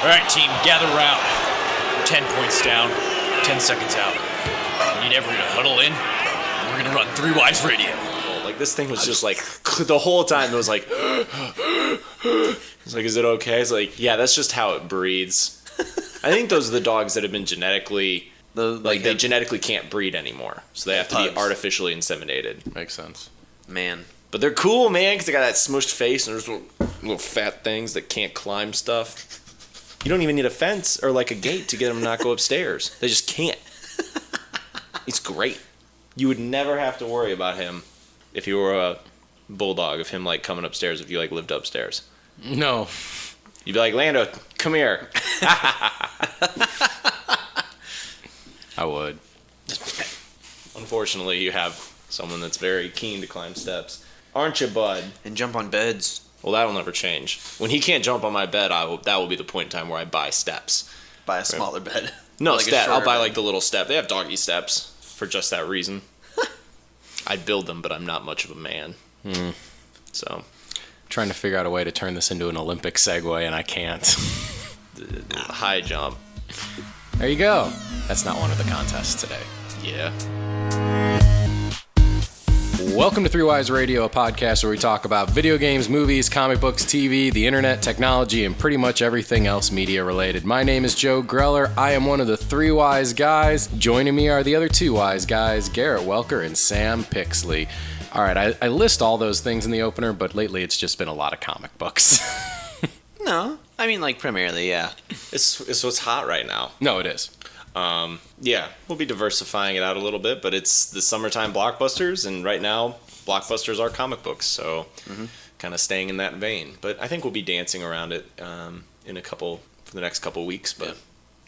All right, team, gather round. 10 points down, 10 seconds out. We need everyone to huddle in. We're gonna run 3 Wise Radio. Like, this thing was just like, the whole time it was like, it's like, is it okay? It's like, yeah, that's just how it breeds. I think those are the dogs that have been genetically, they genetically can't breed anymore. So they have to be artificially inseminated. Makes sense. Man. But they're cool, man, because they got that smushed face and there's little fat things that can't climb stuff. You don't even need a fence or like a gate to get them to not go upstairs. They just can't. It's great. You would never have to worry about him if you were a bulldog, of him like coming upstairs if you like lived upstairs. No. You'd be like, Lando, come here. I would. Unfortunately, you have someone that's very keen to climb steps. Aren't you, bud? And jump on beds. Well, that'll never change. When he can't jump on my bed, that will be the point in time where I buy steps. Buy a smaller bed. No, like step. I'll buy like the little step. They have doggy steps for just that reason. I'd build them, but I'm not much of a man. So, Trying to figure out a way to turn this into an Olympic segue, and I can't. high jump. There you go. That's not one of the contests today. Yeah. Welcome to 3 Wise Radio, a podcast where we talk about video games, movies, comic books, TV, the internet, technology, and pretty much everything else media related. My name is Joe Greller. I am one of the 3 Wise guys. Joining me are the other 2 Wise guys, Garret Welker and Sam Pixley. All right, I list all those things in the opener, but lately it's just been a lot of comic books. No, I mean like primarily, yeah. It's what's hot right now. No, it is. Yeah, we'll be diversifying it out a little bit, but it's the summertime blockbusters, and right now, blockbusters are comic books, so kind of staying in that vein. But I think we'll be dancing around it for the next couple weeks. But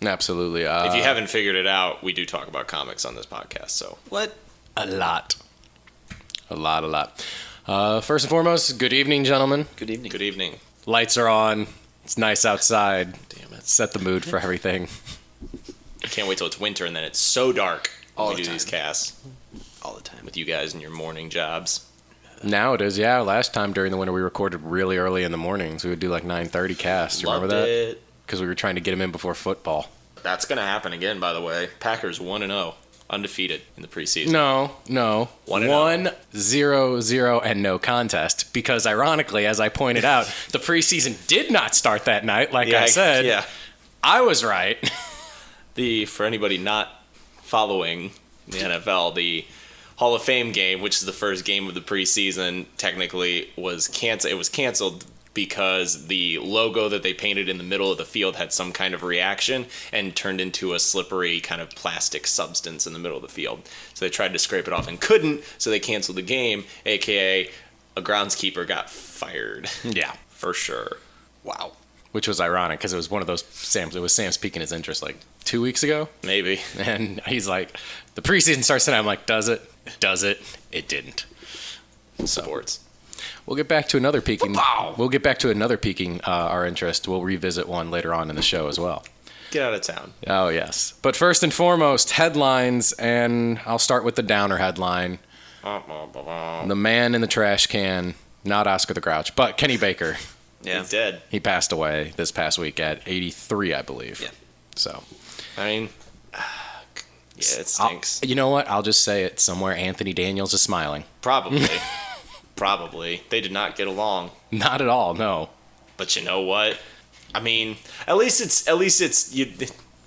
Absolutely. if you haven't figured it out, we do talk about comics on this podcast. So What? A lot. First and foremost, good evening, gentlemen. Good evening. good evening. Lights are on. It's nice outside. Damn it! Set the mood for everything. I can't wait till it's winter and then it's so dark All when the we do time. these casts All the time. with you guys and your morning jobs. Now it is, yeah. Last time during the winter, we recorded really early in the mornings. We would do like 9:30 casts. You remember that? It. Because we were trying to get them in before football. That's gonna happen again, by the way. Packers 1-0, undefeated in the preseason. No. 1-0. 1-0-0 and no contest. Because ironically, as I pointed out, the preseason did not start that night, like I said. Yeah. I was right. For anybody not following the NFL, the Hall of Fame game, which is the first game of the preseason, technically was canceled. It was canceled because the logo that they painted in the middle of the field had some kind of reaction and turned into a slippery kind of plastic substance in the middle of the field. So they tried to scrape it off and couldn't, so they canceled the game, aka a groundskeeper got fired. Yeah. For sure. Wow. Which was ironic because it was one of those It was Sam speaking his interest like 2 weeks ago. Maybe. And he's like, the preseason starts tonight. I'm like, does it? Does it? It didn't. Sports. We'll get back to another piquing. We'll get back to another piquing our interest. We'll revisit one later on in the show as well. Get out of town. Oh, yes. But first and foremost, headlines, and I'll start with the downer headline. The man in the trash can, not Oscar the Grouch, but Kenny Baker. Yeah. He's dead. He passed away this past week at 83, I believe. Yeah. So, I mean, yeah, it stinks. you know what? I'll just say it. Somewhere Anthony Daniels is smiling. Probably. Probably. They did not get along. Not at all, no. But you know what? I mean, at least it's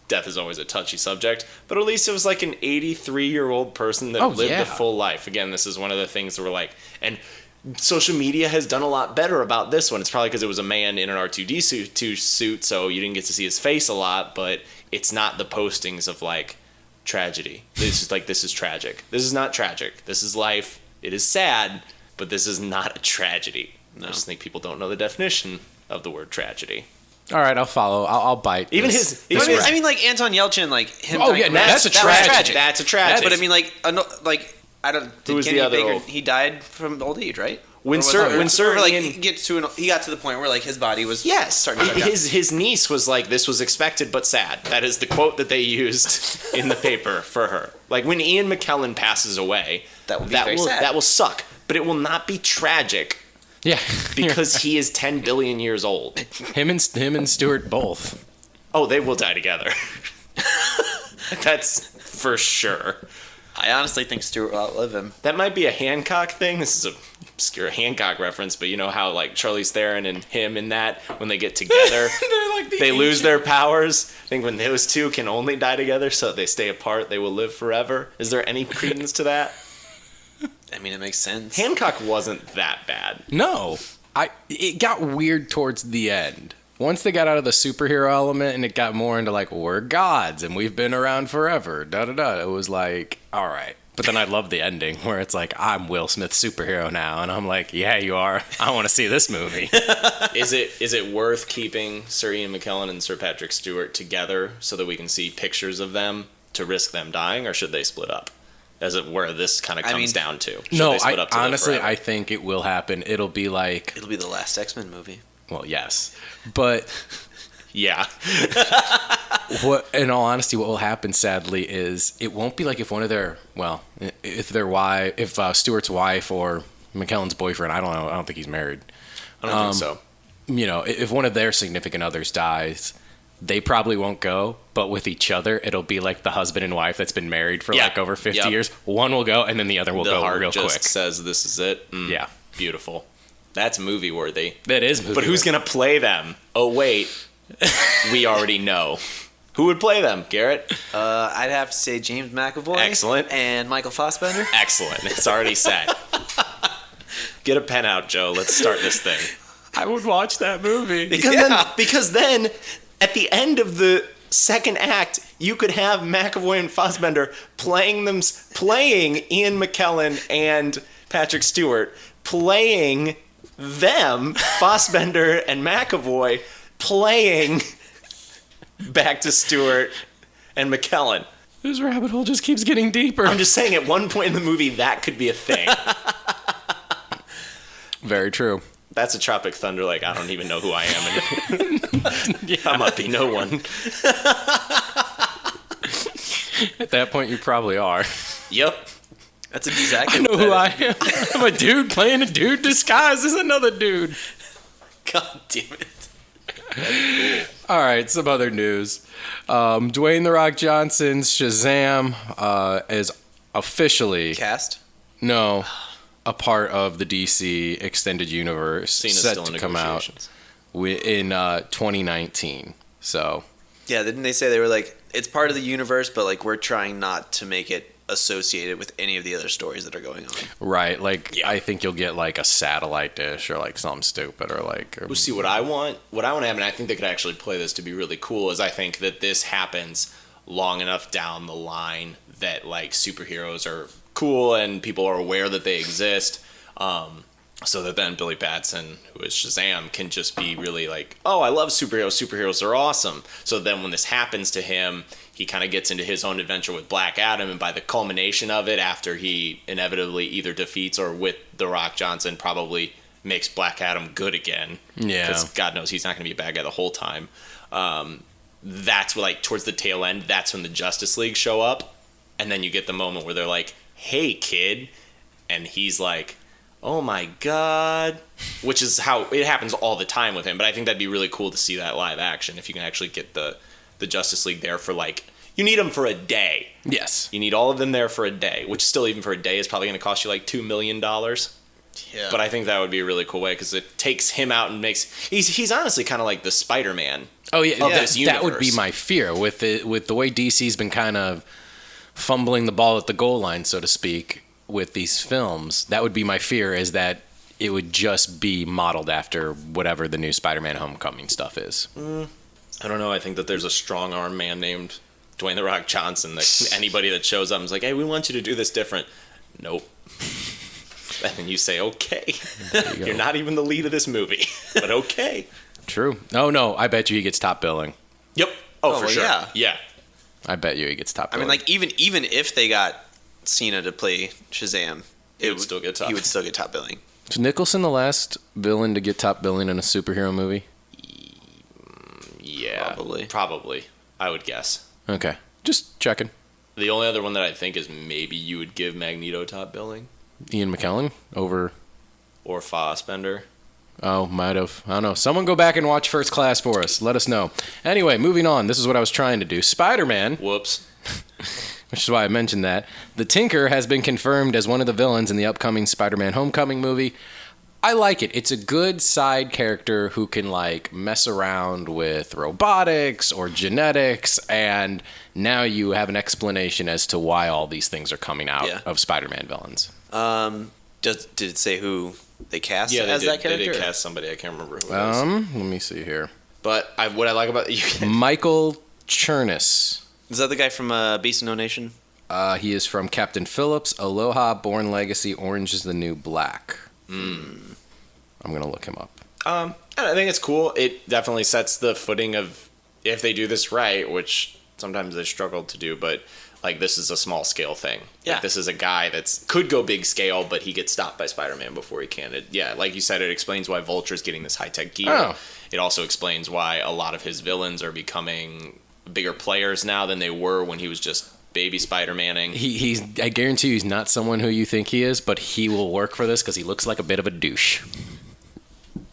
death is always a touchy subject, but at least it was like an 83-year-old person that lived a full life. Again, this is one of the things that we're like, and social media has done a lot better about this one. It's probably because it was a man in an R2D2 suit, so you didn't get to see his face a lot, but it's not the postings of like tragedy. This is like, this is tragic. This is not tragic. This is life. It is sad, but this is not a tragedy. No. I just think people don't know the definition of the word tragedy. All right, I'll follow. I'll bite. Even this. I mean, like Anton Yelchin, like him. Oh, yeah, no, that's a tragedy. That's a tragedy. But I mean, like I don't. Who was Kenny the other Baker? old? He died from old age, right? When like he got to the point where like his body was starting to shut down. His niece was like, this was expected but sad. That is the quote that they used in the paper for her. Like when Ian McKellen passes away, that will suck, but it will not be tragic. Yeah, because he is 10 billion years old. Him and Stuart both. Oh, they will die together. That's for sure. I honestly think Stewart will outlive him. That might be a Hancock thing. This is a obscure Hancock reference, but you know how like Charlize Theron and him in that, when they get together, they lose their powers. I think when those two can only die together, so they stay apart, they will live forever. Is there any credence to that? I mean, it makes sense. Hancock wasn't that bad. No. It got weird towards the end. Once they got out of the superhero element and it got more into like, we're gods and we've been around forever, da-da-da, it was like, all right. But then I love the ending where it's like, I'm Will Smith's superhero now. And I'm like, yeah, you are. I want to see this movie. Is it worth keeping Sir Ian McKellen and Sir Patrick Stewart together so that we can see pictures of them to risk them dying, or should they split up? As it where this kind of comes down to. Should no, they split up to honestly, I think it will happen. It'll be the last X-Men movie. Well, yes. But yeah. In all honesty, what will happen, sadly, is it won't be like if one of their, well, if Stewart's wife or McKellen's boyfriend, I don't know, I don't think he's married. I don't think so. You know, if one of their significant others dies, they probably won't go, but with each other, it'll be like the husband and wife that's been married for like over 50 years. One will go, and then the other will go real quick. The heart just says, this is it. Yeah. Beautiful. That's movie worthy. That is movie But who's going to play them? Oh, wait. We already know. Who would play them, Garrett? I'd have to say James McAvoy. Excellent. And Michael Fassbender. Excellent. It's already set. Get a pen out, Joe. Let's start this thing. I would watch that movie. Because then, at the end of the second act, you could have McAvoy and Fassbender playing Ian McKellen and Patrick Stewart, playing them, Fassbender and McAvoy, playing back to Stewart and McKellen. This rabbit hole just keeps getting deeper. I'm just saying, at one point in the movie, that could be a thing. Very true. That's a Tropic Thunder, like, I don't even know who I am. Yeah. I might be no one. At that point, you probably are. Yep. That's exactly I know who I am. I'm a dude playing a dude disguised as another dude. God damn it. Cool. All right, some other news. Dwayne "The Rock" Johnson's Shazam is officially... Cast? No, a part of the DC Extended Universe, set to come out in 2019. So... Yeah, didn't they say they were like, it's part of the universe, but like we're trying not to make it associated with any of the other stories that are going on. Right, like I think you'll get like a satellite dish or like something stupid or like. We'll see what I want. What I want to have, and I think they could actually play this to be really cool, is I think that this happens long enough down the line that like superheroes are cool and people are aware that they exist. So that then Billy Batson, who is Shazam, can just be really like, oh, I love superheroes. Superheroes are awesome. So then when this happens to him, he kind of gets into his own adventure with Black Adam. And by the culmination of it, after he inevitably either defeats or with The Rock Johnson probably makes Black Adam good again. Yeah. Because God knows he's not going to be a bad guy the whole time. That's like towards the tail end, that's when the Justice League show up. And then you get the moment where they're like, hey, kid. And he's like, oh my God, which is how it happens all the time with him. But I think that'd be really cool to see that live action if you can actually get the Justice League there for like, you need them for a day. Yes. You need all of them there for a day, which still even for a day is probably going to cost you like $2 million. Yeah. But I think that would be a really cool way because it takes him out and makes, he's honestly kind of like the Spider-Man. Oh yeah, of this universe. That would be my fear with the way DC's been kind of fumbling the ball at the goal line, so to speak. With these films, that would be my fear, is that it would just be modeled after whatever the new Spider-Man Homecoming stuff is. I don't know. I think that there's a strong arm man named Dwayne "The Rock" Johnson that anybody that shows up is like, hey, we want you to do this different. Nope. And then you say, okay. You're not even the lead of this movie, but okay. True. No, I bet you he gets top billing. Yep. Oh, for sure. Yeah. I bet you he gets top billing. I mean, like, even if they got Cena to play Shazam, he would still get top billing. Is Nicholson the last villain to get top billing in a superhero movie? Yeah, probably. I would guess. Okay, just checking. The only other one that I think is maybe you would give Magneto top billing. Ian McKellen over, or Fassbender. Oh, might have. I don't know. Someone go back and watch First Class for us. Let us know. Anyway, moving on. This is what I was trying to do. Spider-Man. Whoops. Which is why I mentioned that. The Tinker has been confirmed as one of the villains in the upcoming Spider-Man Homecoming movie. I like it. It's a good side character who can, like, mess around with robotics or genetics, and now you have an explanation as to why all these things are coming out of Spider-Man villains. Did it say who they cast as that character? They did cast somebody. I can't remember who it was. Let me see here. But what I like about Michael Chernus. Is that the guy from Beast of No Nation? He is from Captain Phillips, Aloha, Bourne Legacy, Orange is the New Black. I'm going to look him up. I think it's cool. It definitely sets the footing of, if they do this right, which sometimes they struggle to do, but like this is a small scale thing. Yeah. Like, this is a guy could go big scale, but he gets stopped by Spider-Man before he can. Like you said, it explains why Vulture's getting this high-tech gear. Oh. It also explains why a lot of his villains are becoming bigger players now than they were when he was just baby Spider-Manning. I guarantee you he's not someone who you think he is, but he will work for this because he looks like a bit of a douche.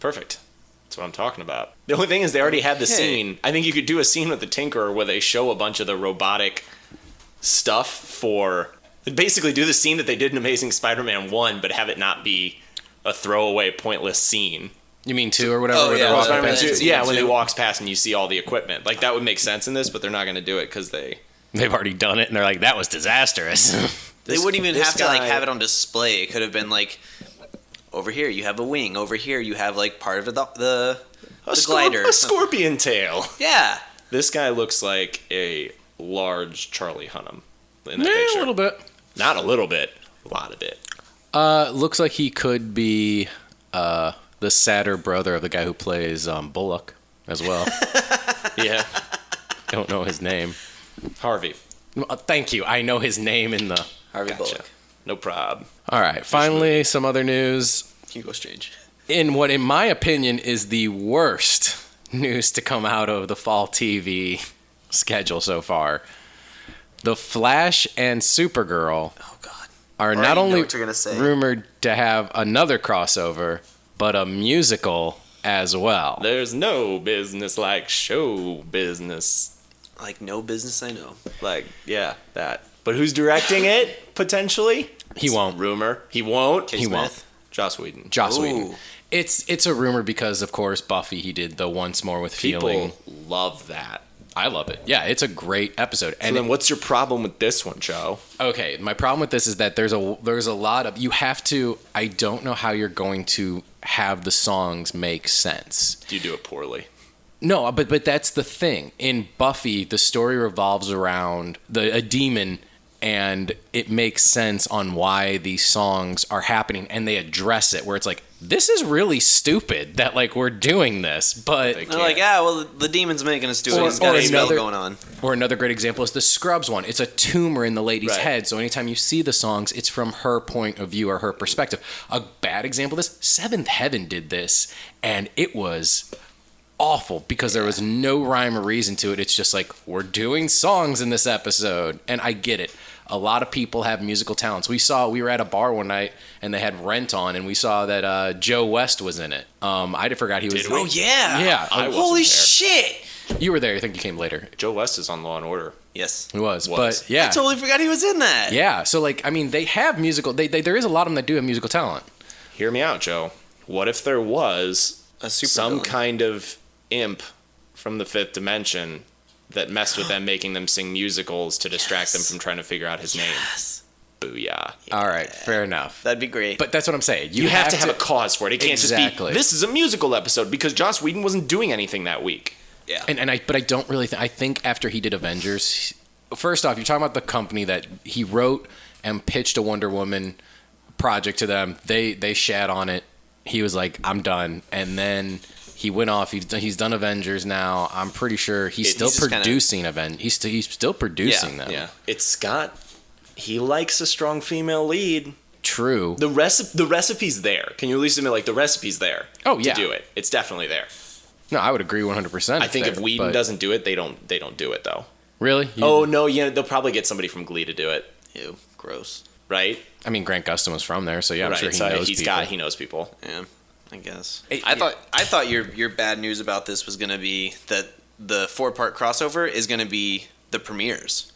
Perfect. That's what I'm talking about. The only thing is they already had the scene. I think you could do a scene with the Tinkerer where they show a bunch of the robotic stuff for... Basically do the scene that they did in Amazing Spider-Man 1, but have it not be a throwaway, pointless scene. You mean 2 or whatever? Oh, where yeah, they're walking Spider-Man past 2. you? Yeah, when they walks past and you see all the equipment. Like, that would make sense in this, but they're not going to do it because They've already done it, and they're like, that was disastrous. They wouldn't even have to guy- have it on display. It could have been like, over here you have a wing. Over here you have like part of the glider. A scorpion tail. Yeah. This guy looks like a large Charlie Hunnam in that Yeah, picture. a little bit. Not a little bit. A lot of it. Looks like he could be the sadder brother of the guy who plays Bullock as well. Yeah. Don't know his name. Harvey. Thank you. I know his name in the... Harvey Gotcha. Bullock. No prob. All right. Finally, some other news. Hugo Strange. In what, in my opinion, is the worst news to come out of the fall TV schedule so far. The Flash and Supergirl Oh God. are Already not know only what you're gonna say. rumored to have another crossover, but a musical as well. There's no business like show business. Like no business I know. Like, yeah, that. But who's directing it, potentially? He won't. Rumor. He won't. He won't. Joss Whedon. Joss Ooh. Whedon. It's a rumor because, of course, Buffy, he did the Once More with Feeling. People love that. I love it. Yeah, it's a great episode. And then what's your problem with this one, Joe? Okay, my problem with this is that there's a lot of... You have to... I don't know how you're going to have the songs make sense. You do it poorly. No, but that's the thing. In Buffy, the story revolves around a demon, and it makes sense on why these songs are happening, and they address it, where it's like, this is really stupid that, like, we're doing this, but... They're like, well, the demon's making us do it. He's got a spell going on. Or another great example is the Scrubs one. It's a tumor in the lady's Right. head, so anytime you see the songs, it's from her point of view or her perspective. A bad example of this, Seventh Heaven did this, and it was... awful because there was no rhyme or reason to it. It's just like, we're doing songs in this episode, and I get it. A lot of people have musical talents. We were at a bar one night and they had Rent on, and we saw that Joe West was in it. I forgot he was. Did we? Oh yeah. Yeah. I wasn't Holy there. shit. You were there. I think you came later. Joe West is on Law and Order. Yes. He was. Was. But yeah, I totally forgot he was in that. yeah. So like, I mean, they have musical. There is a lot of them that do have musical talent. Hear me out, Joe. What if there was A super some villain. kind of imp from the fifth dimension that messed with them, making them sing musicals to distract them from trying to figure out his name? Yes. Booyah. All right, fair enough. That'd be great. But that's what I'm saying. You have to have a cause for it. It can't Exactly. just be, this is a musical episode, because Joss Whedon wasn't doing anything that week. yeah. But I don't really think. I think after he did Avengers, first off, you're talking about the company that he wrote and pitched a Wonder Woman project to them. They shat on it. He was like, I'm done. And then he went off. He's done Avengers now. I'm pretty sure he's still he's just producing He's still producing them. Yeah. It's Scott. He likes a strong female lead. True. The recipe's there. Can you at least admit, like, the recipe's there? Oh, yeah. To do it. It's definitely there. No, I would agree 100%. I think if Whedon doesn't do it, they don't do it, though. Really? Oh, no, yeah, they'll probably get somebody from Glee to do it. Ew. Gross. Right? I mean, Grant Gustin was from there, so yeah, I'm right. sure he so knows people. he knows people. Yeah. I guess. I thought your bad news about this was going to be that the 4-part crossover is going to be the premieres.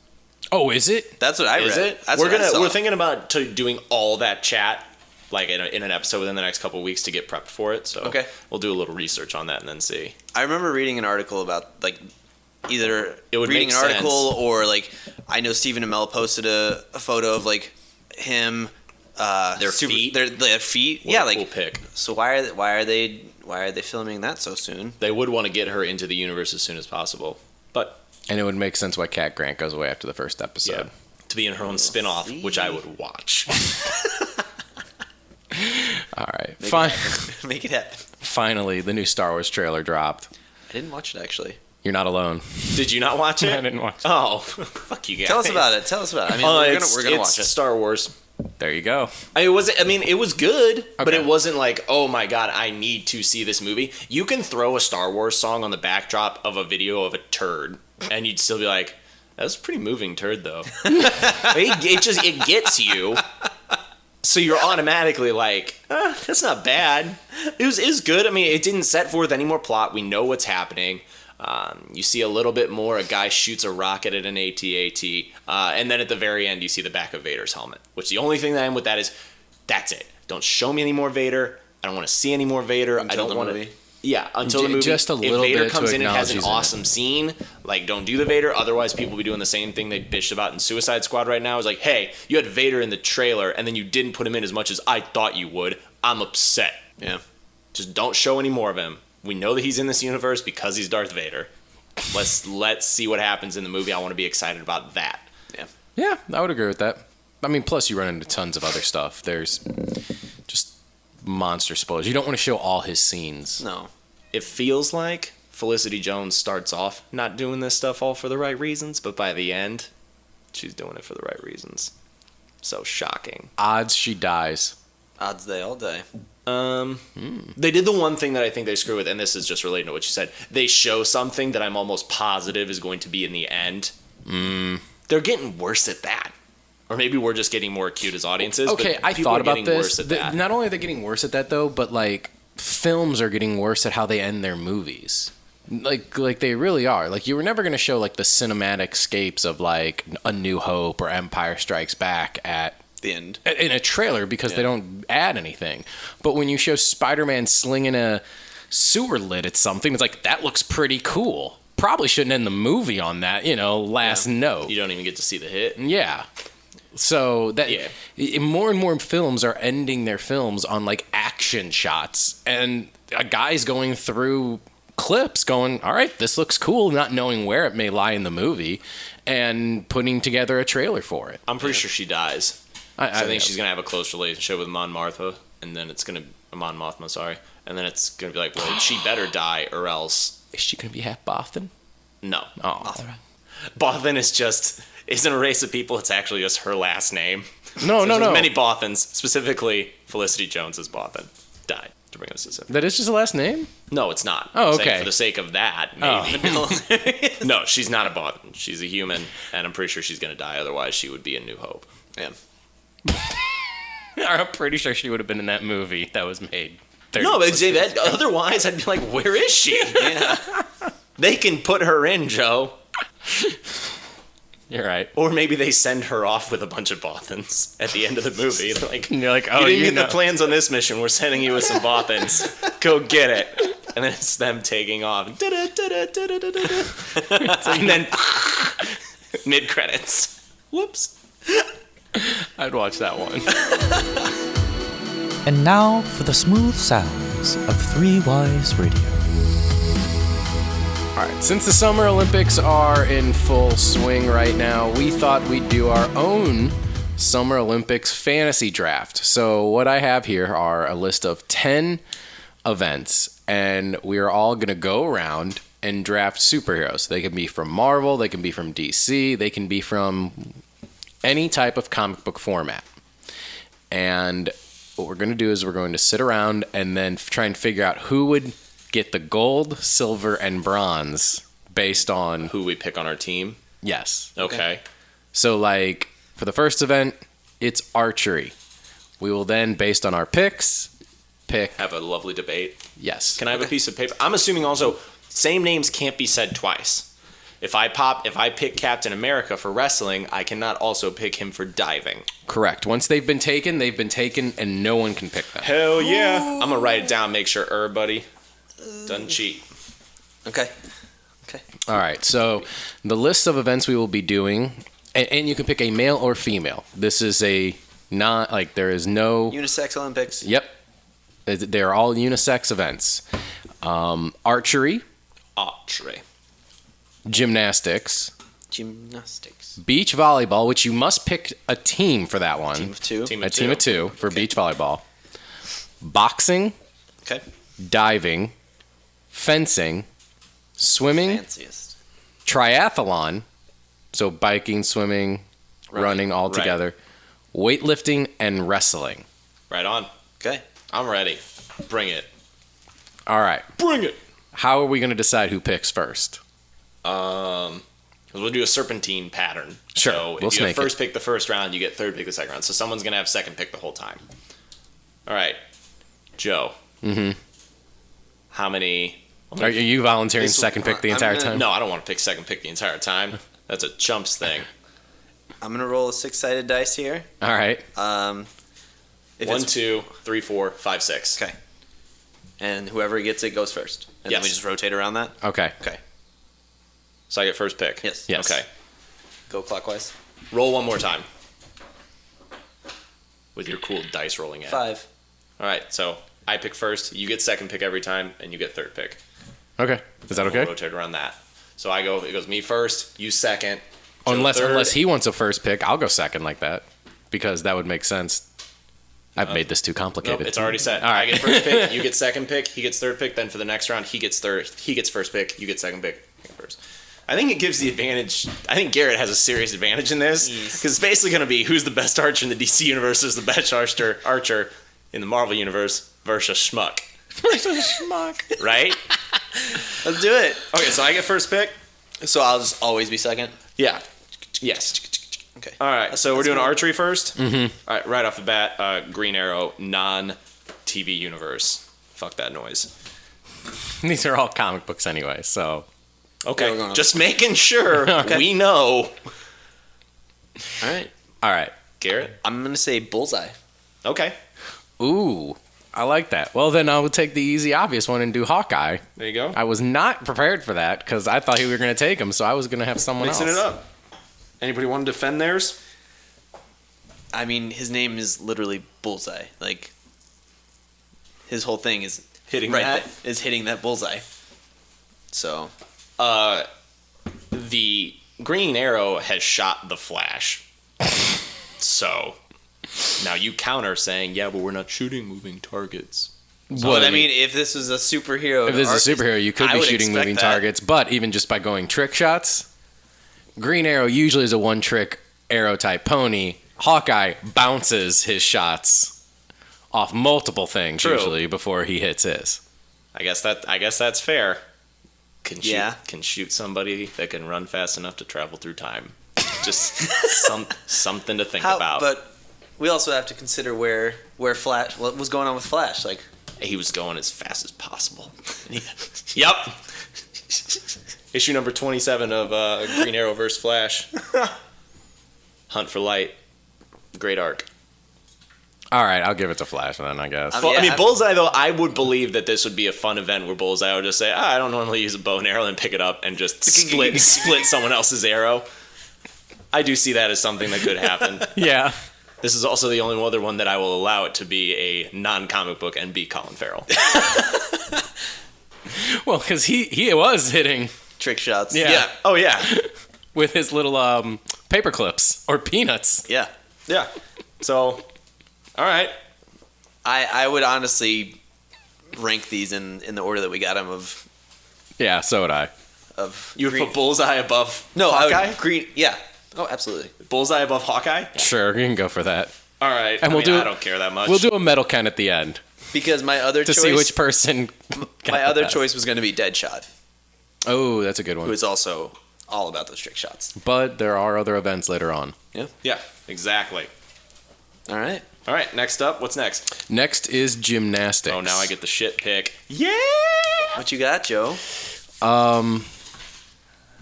Oh, is it? That's what I read. Is it? That's what I saw. We're thinking about doing all that chat like in an episode within the next couple of weeks to get prepped for it. So okay. We'll do a little research on that and then see. I remember reading an article about like either reading an article or like I know Stephen Amell posted a photo of like him their feet. Their feet. What yeah, a like cool pick. So why are they filming that so soon? They would want to get her into the universe as soon as possible, but and it would make sense why Cat Grant goes away after the first episode. Yeah, to be in her own spin-off, which I would watch. All right, Make it happen. Finally, the new Star Wars trailer dropped. I didn't watch it actually. You're not alone. Did you not watch it? I didn't watch it. Oh, fuck you guys. Tell us about it. I mean, we're gonna watch it. Star Wars. There you go. It was good, but it wasn't like, oh my god, I need to see this movie. You can throw a Star Wars song on the backdrop of a video of a turd, and you'd still be like, that's a pretty moving turd, though. it gets you. So you're automatically like, that's not bad. It was good. I mean, it didn't set forth any more plot. We know what's happening. You see a little bit more. A guy shoots a rocket at an AT-AT. And then at the very end, you see the back of Vader's helmet. Which the only thing that I am with that is, that's it. Don't show me any more Vader. I don't want to see any more Vader. Until I don't want to. movie. Yeah, until the movie. Just a little if Vader bit comes to in and has an acknowledge awesome scene, like, don't do the Vader. Otherwise, people will be doing the same thing they bitched about in Suicide Squad right now. It's like, hey, you had Vader in the trailer, and then you didn't put him in as much as I thought you would. I'm upset. Yeah. Just don't show any more of him. We know that he's in this universe because he's Darth Vader. Let's see what happens in the movie. I want to be excited about that. Yeah, I would agree with that. I mean, plus you run into tons of other stuff. There's just monster spoilers. You don't want to show all his scenes. No. It feels like Felicity Jones starts off not doing this stuff all for the right reasons, but by the end, she's doing it for the right reasons. So shocking. Odds she dies. Odds they all die. They did the one thing that I think they screw with, and this is just related to what you said. They show something that I'm almost positive is going to be in the end. They're getting worse at that. Or maybe we're just getting more acute as audiences. Okay, but I people thought are about getting this. worse at that. Not only are they getting worse at that, though, but like films are getting worse at how they end their movies. Like they really are. Like you were never going to show like the cinematic scapes of like A New Hope or Empire Strikes Back at the end in a trailer because they don't add anything. But when you show Spider-Man slinging a sewer lid at something, it's like, that looks pretty cool. Probably shouldn't end the movie on that, last note. You don't even get to see the hit. Yeah. So that more and more films are ending their films on like action shots, and a guy's going through clips going, all right, this looks cool, not knowing where it may lie in the movie, and putting together a trailer for it. I'm pretty sure she dies. I think she's gonna have a close relationship with Mon Mothma, and then it's gonna and then it's gonna be like, well, she better die or else. Is she gonna be half Bothan? No. Oh, Bothan isn't a race of people. It's actually just her last name. No. Many Bothans, specifically Felicity Jones's Bothan, died. To bring us to that is just a last name? No, it's not. Oh, I'm okay. saying for the sake of that, maybe. No, she's not a Bothan. She's a human, and I'm pretty sure she's gonna die. Otherwise, she would be a New Hope. Yeah. I'm pretty sure she would have been in that movie that was made. No, but say that. Otherwise, I'd be like, where is she? Yeah. They can put her in, Joe. You're right. Or maybe they send her off with a bunch of Bothans at the end of the movie. They're like, and you're like, oh, you didn't get the plans on this mission. We're sending you with some Bothans. Go get it. And then it's them taking off. And then mid credits. Whoops. I'd watch that one. And now for the smooth sounds of 3 Wise Radio. All right, since the Summer Olympics are in full swing right now, we thought we'd do our own Summer Olympics fantasy draft. So what I have here are a list of 10 events, and we are all going to go around and draft superheroes. They can be from Marvel, they can be from DC, they can be from any type of comic book format. And what we're going to do is we're going to sit around and then try and figure out who would get the gold, silver, and bronze based on who we pick on our team. Yes. Okay. So, like, for the first event, it's archery. We will then, based on our picks, pick. Have a lovely debate. Yes. Can I have a piece of paper? I'm assuming also same names can't be said twice. If I pick Captain America for wrestling, I cannot also pick him for diving. Correct. Once they've been taken, and no one can pick them. Hell yeah. I'm going to write it down, make sure everybody doesn't cheat. Okay. All right. So the list of events we will be doing, and you can pick a male or female. This is there is no... Unisex Olympics. Yep. They're all unisex events. Archery. Gymnastics. Beach volleyball, which you must pick a team for that one. Team of two. Team of two for beach volleyball. Boxing. Okay. Diving. Fencing. Swimming. Fanciest. Triathlon. So biking, swimming, running all together. Weightlifting and wrestling. Right on. Okay. I'm ready. Bring it. All right. Bring it. How are we going to decide who picks first? We'll do a serpentine pattern. Sure. So if you have first pick the first round, you get third pick the second round. So someone's going to have second pick the whole time. All right. Joe. Mm-hmm. How many... Are you volunteering second pick the entire time? No, I don't want to pick second pick the entire time. That's a chumps thing. I'm going to roll a 6-sided dice here. All right. 1, 2, 3, 4, 5, 6. Okay. And whoever gets it goes first. And then we just rotate around that? Okay. Okay. So I get first pick? Yes. Okay. Go clockwise. Roll one more time. With your cool dice rolling at. 5. All right, so I pick first, you get second pick every time, and you get third pick. Okay. Is that okay? We'll rotate around that. So it goes me first, you second. Unless he wants a first pick, I'll go second like that. Because that would make sense. I've made this too complicated. Nope, it's already set. All right. I get first pick, you get second pick, he gets third pick, then for the next round, he gets first pick, you get second pick, I get first. I think it gives the advantage. I think Garret has a serious advantage in this because it's basically going to be who's the best archer in the DC universe versus the best archer in the Marvel universe versus Schmuck. Right? Let's do it. Okay, so I get first pick. So I'll just always be second? Yeah. Yes. Okay. All right, so we're doing archery first? Mm-hmm. All right, right off the bat, Green Arrow, non-TV universe. Fuck that noise. These are all comic books anyway, so... Okay, just making sure we know. All right. Garret? I'm going to say bullseye. Okay. Ooh, I like that. Well, then I would take the easy, obvious one and do Hawkeye. There you go. I was not prepared for that because I thought we were going to take him, so I was going to have someone Mixing else. it up. Anybody want to defend theirs? I mean, his name is literally bullseye. Like, his whole thing is hitting that bullseye. So... the Green Arrow has shot the Flash. So, now you counter saying, yeah, but we're not shooting moving targets. Well, I mean, if this was a superhero... If this is a superhero, you could be shooting moving targets, but even just by going trick shots, Green Arrow usually is a one-trick arrow-type pony. Hawkeye bounces his shots off multiple things usually before he hits his. I guess that's fair. Can shoot somebody that can run fast enough to travel through time. Just something to think about. But we also have to consider where Flash. What was going on with Flash? Like, he was going as fast as possible. Yep. Issue number 27 of Green Arrow vs. Flash. Hunt for Light. Great arc. All right, I'll give it to Flash then, I guess. I mean, Bullseye, though, I would believe that this would be a fun event where Bullseye would just say, I don't normally use a bow and arrow, and pick it up and just split someone else's arrow. I do see that as something that could happen. Yeah. This is also the only other one that I will allow it to be a non-comic book and be Colin Farrell. Well, because he was hitting trick shots. Yeah. Oh, yeah. With his little paper clips or peanuts. Yeah. Yeah. So... All right. I would honestly rank these in the order that we got them of. Yeah, so would I. You would put Bullseye above Hawkeye? I would Green. Yeah. Oh, absolutely. Bullseye above Hawkeye? Sure, you can go for that. All right. And I don't care that much. We'll do a medal count at the end. Because my other choice... To see which person... My other choice was going to be Deadshot. Oh, that's a good one. Who is also all about those trick shots. But there are other events later on. Yeah. Yeah, exactly. All right. All right, next up, what's next? Next is gymnastics. Oh, now I get the shit pick. Yeah! What you got, Joe?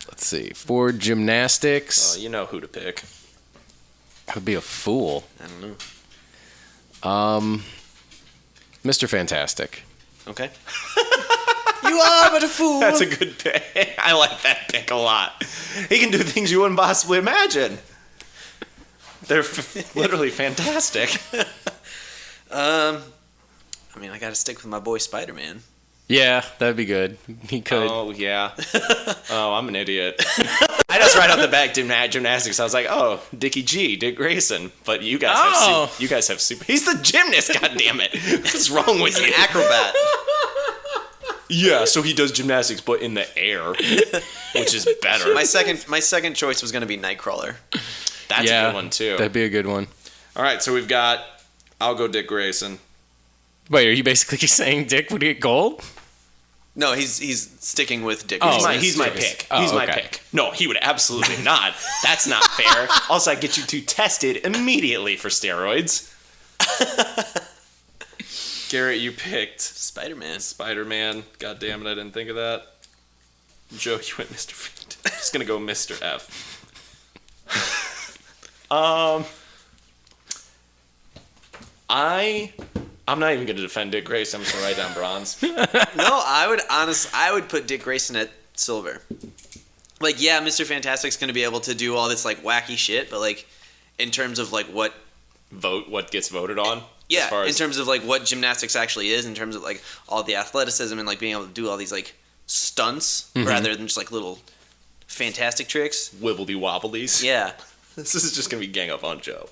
Let's see. For gymnastics, Oh, you know who to pick. I'd be a fool. I don't know. Mr. Fantastic. Okay. You are but a fool. That's a good pick. I like that pick a lot. He can do things you wouldn't possibly imagine. They're literally fantastic. I mean, I got to stick with my boy Spider-Man. Yeah, that'd be good. He could. Oh, yeah. Oh, I'm an idiot. I just right off the bat, gymnastics, I was like, oh, Dick Grayson. But you guys have super. He's the gymnast, goddammit. What's wrong with you? Acrobat. Yeah, so he does gymnastics, but in the air, which is better. My second choice was going to be Nightcrawler. That's a good one, too. That'd be a good one. All right, so we've got, I'll go Dick Grayson. Wait, are you basically saying Dick would get gold? No, he's sticking with Dick. He's my pick. He's my pick. No, he would absolutely not. That's not fair. Also, I get you two tested immediately for steroids. Garrett, you picked Spider-Man. God damn it, I didn't think of that. Joe, you went Mr. F. I'm just gonna go Mr. F. I'm not even gonna defend Dick Grayson. I'm just gonna write down bronze. No, I would put Dick Grayson at silver. Like, yeah, Mr. Fantastic's gonna be able to do all this like wacky shit, but like in terms of like what gets voted on. Yeah, in terms of like what gymnastics actually is, in terms of like all the athleticism and like being able to do all these like stunts rather than just like little fantastic tricks. Wibbly wobblies. Yeah. This is just gonna be gang up on Joe.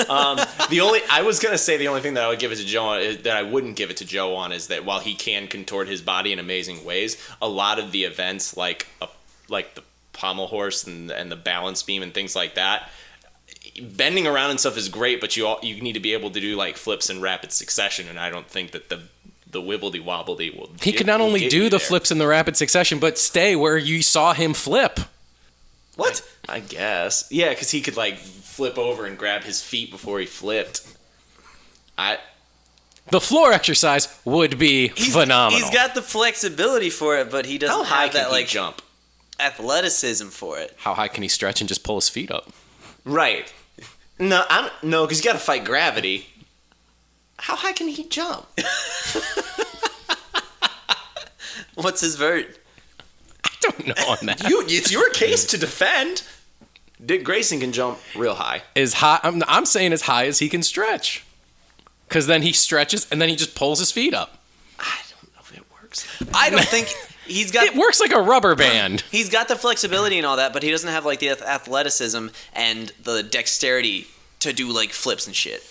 I was gonna say the only thing that I would give it to Joe on, that I wouldn't give it to Joe on, is that while he can contort his body in amazing ways, a lot of the events like the pommel horse and the balance beam and things like that, bending around and stuff is great, but you need to be able to do like flips in rapid succession, and I don't think that the wibbledy wobbledy will. He can not only do the flips in the rapid succession, but stay where you saw him flip. What? I guess. Yeah, because he could like flip over and grab his feet before he flipped. The floor exercise would be phenomenal. He's got the flexibility for it, but he doesn't have that like jump athleticism for it. How high can he stretch and just pull his feet up? Right. No, because you got to fight gravity. How high can he jump? What's his vert? I don't know on that. It's your case to defend. Dick Grayson can jump real high. As high, I'm saying as high as he can stretch. Because then he stretches and then he just pulls his feet up. I don't know if it works. I don't think he's got. It works like a rubber band. He's got the flexibility and all that, but he doesn't have like the athleticism and the dexterity to do like flips and shit.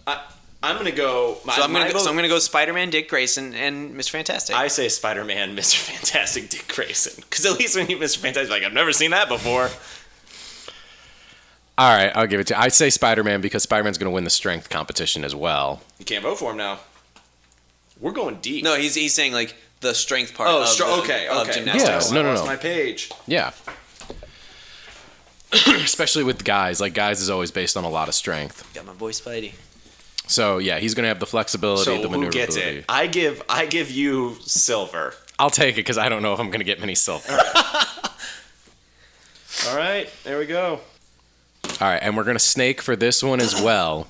I'm gonna go. I'm gonna go Spider-Man, Dick Grayson, and Mr. Fantastic. I say Spider-Man, Mr. Fantastic, Dick Grayson, because at least when you Mr. Fantastic, like I've never seen that before. All right, I'll give it to you. I'd say Spider-Man because Spider-Man's going to win the strength competition as well. You can't vote for him now. We're going deep. No, he's saying like the strength part of gymnastics. Yeah, no. Lost my page. Yeah. Especially with guys. Like, guys is always based on a lot of strength. Got my boy Spidey. So, yeah, he's going to have the flexibility, the maneuverability. So who gets it? I give you silver. I'll take it because I don't know if I'm going to get many silver. All right, there we go. All right, and we're going to snake for this one as well.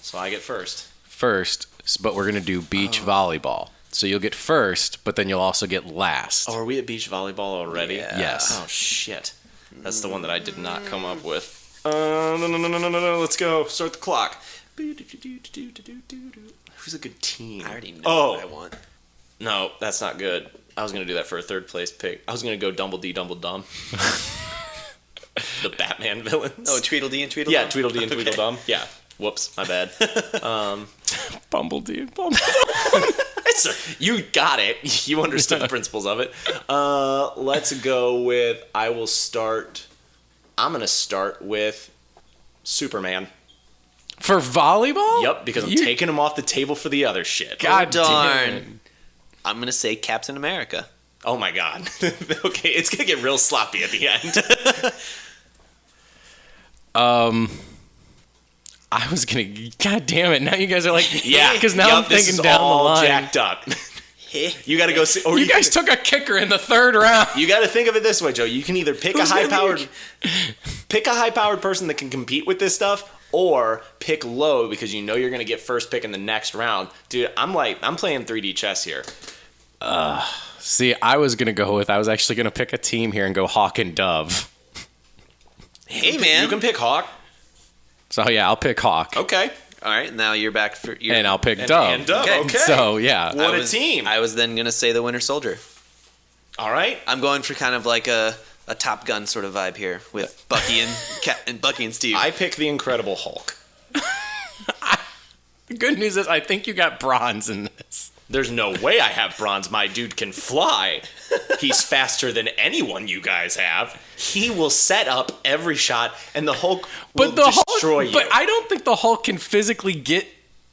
So I get first. But we're going to do beach volleyball. So you'll get first, but then you'll also get last. Oh, are we at beach volleyball already? Yeah. Yes. Oh, shit. That's the one that I did not come up with. No. Let's go. Start the clock. Who's a good team? I already know what I want. No, that's not good. I was going to do that for a third place pick. I was going to go Dumble D, Dumble Dumb. The Batman villains. Oh, Tweedledee and Tweedledum? Yeah, Tweedledee and Tweedledum. Yeah. Whoops, my bad. Bumblebee and Bumblebee. You got it. You understood the principles of it. Let's go with, I'm going to start with Superman. For volleyball? Yep, because I'm taking him off the table for the other shit. God darn. damn. I'm going to say Captain America. Oh my god. Okay, it's going to get real sloppy at the end. I was gonna. God damn it! Now you guys are like, Yeah, because now I'm this thinking is down all the line. jacked up. You got to go see. Or You guys took a kicker in the third round. You got to think of it this way, Joe. You can either pick a high-powered person that can compete with this stuff, or pick low because you know you're going to get first pick in the next round. Dude, I'm playing 3D chess here. See, I was actually gonna pick a team here and go Hawk and Dove. Hey, man. You can pick Hawk. So yeah, I'll pick Hawk. Okay. All right, now you're back for your... And I'll pick Dove. And Dove, okay. So yeah. What a team. I was then going to say the Winter Soldier. All right. I'm going for kind of like a Top Gun sort of vibe here with Bucky and Bucky and Steve. I pick the Incredible Hulk. The good news is I think you got bronze in this. There's no way I have bronze. My dude can fly. He's faster than anyone you guys have. He will set up every shot, and the Hulk will destroy you. But I don't think the Hulk can physically get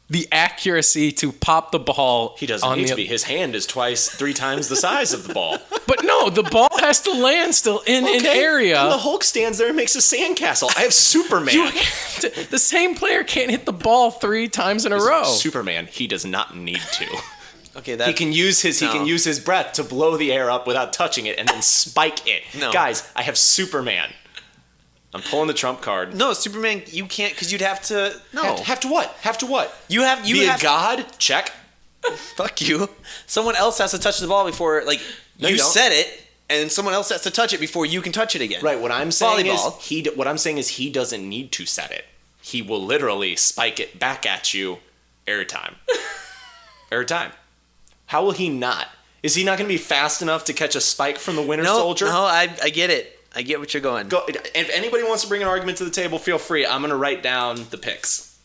the accuracy to pop the ball. He doesn't need to be. His hand is 3 times the size of the ball. But no, the ball has to land still in an area. And the Hulk stands there and makes a sandcastle. I have Superman. The same player can't hit the ball 3 times in a row. Superman, he does not need to. Okay, he can use his breath to blow the air up without touching it and then spike it. No. Guys, I have Superman. I'm pulling the trump card. No, Superman, you can't because you'd have to. No, have to what? Have to what? You have a god? Check. Fuck you. Someone else has to touch the ball before, like No, you don't. set it, and someone else has to touch it before you can touch it again. Right. What I'm saying Volleyball. is he doesn't need to set it. He will literally spike it back at you every time. Every time. How will he not? Is he not going to be fast enough to catch a spike from the Winter Soldier? No, I get it. I get what you're going. Go. If anybody wants to bring an argument to the table, feel free. I'm going to write down the picks.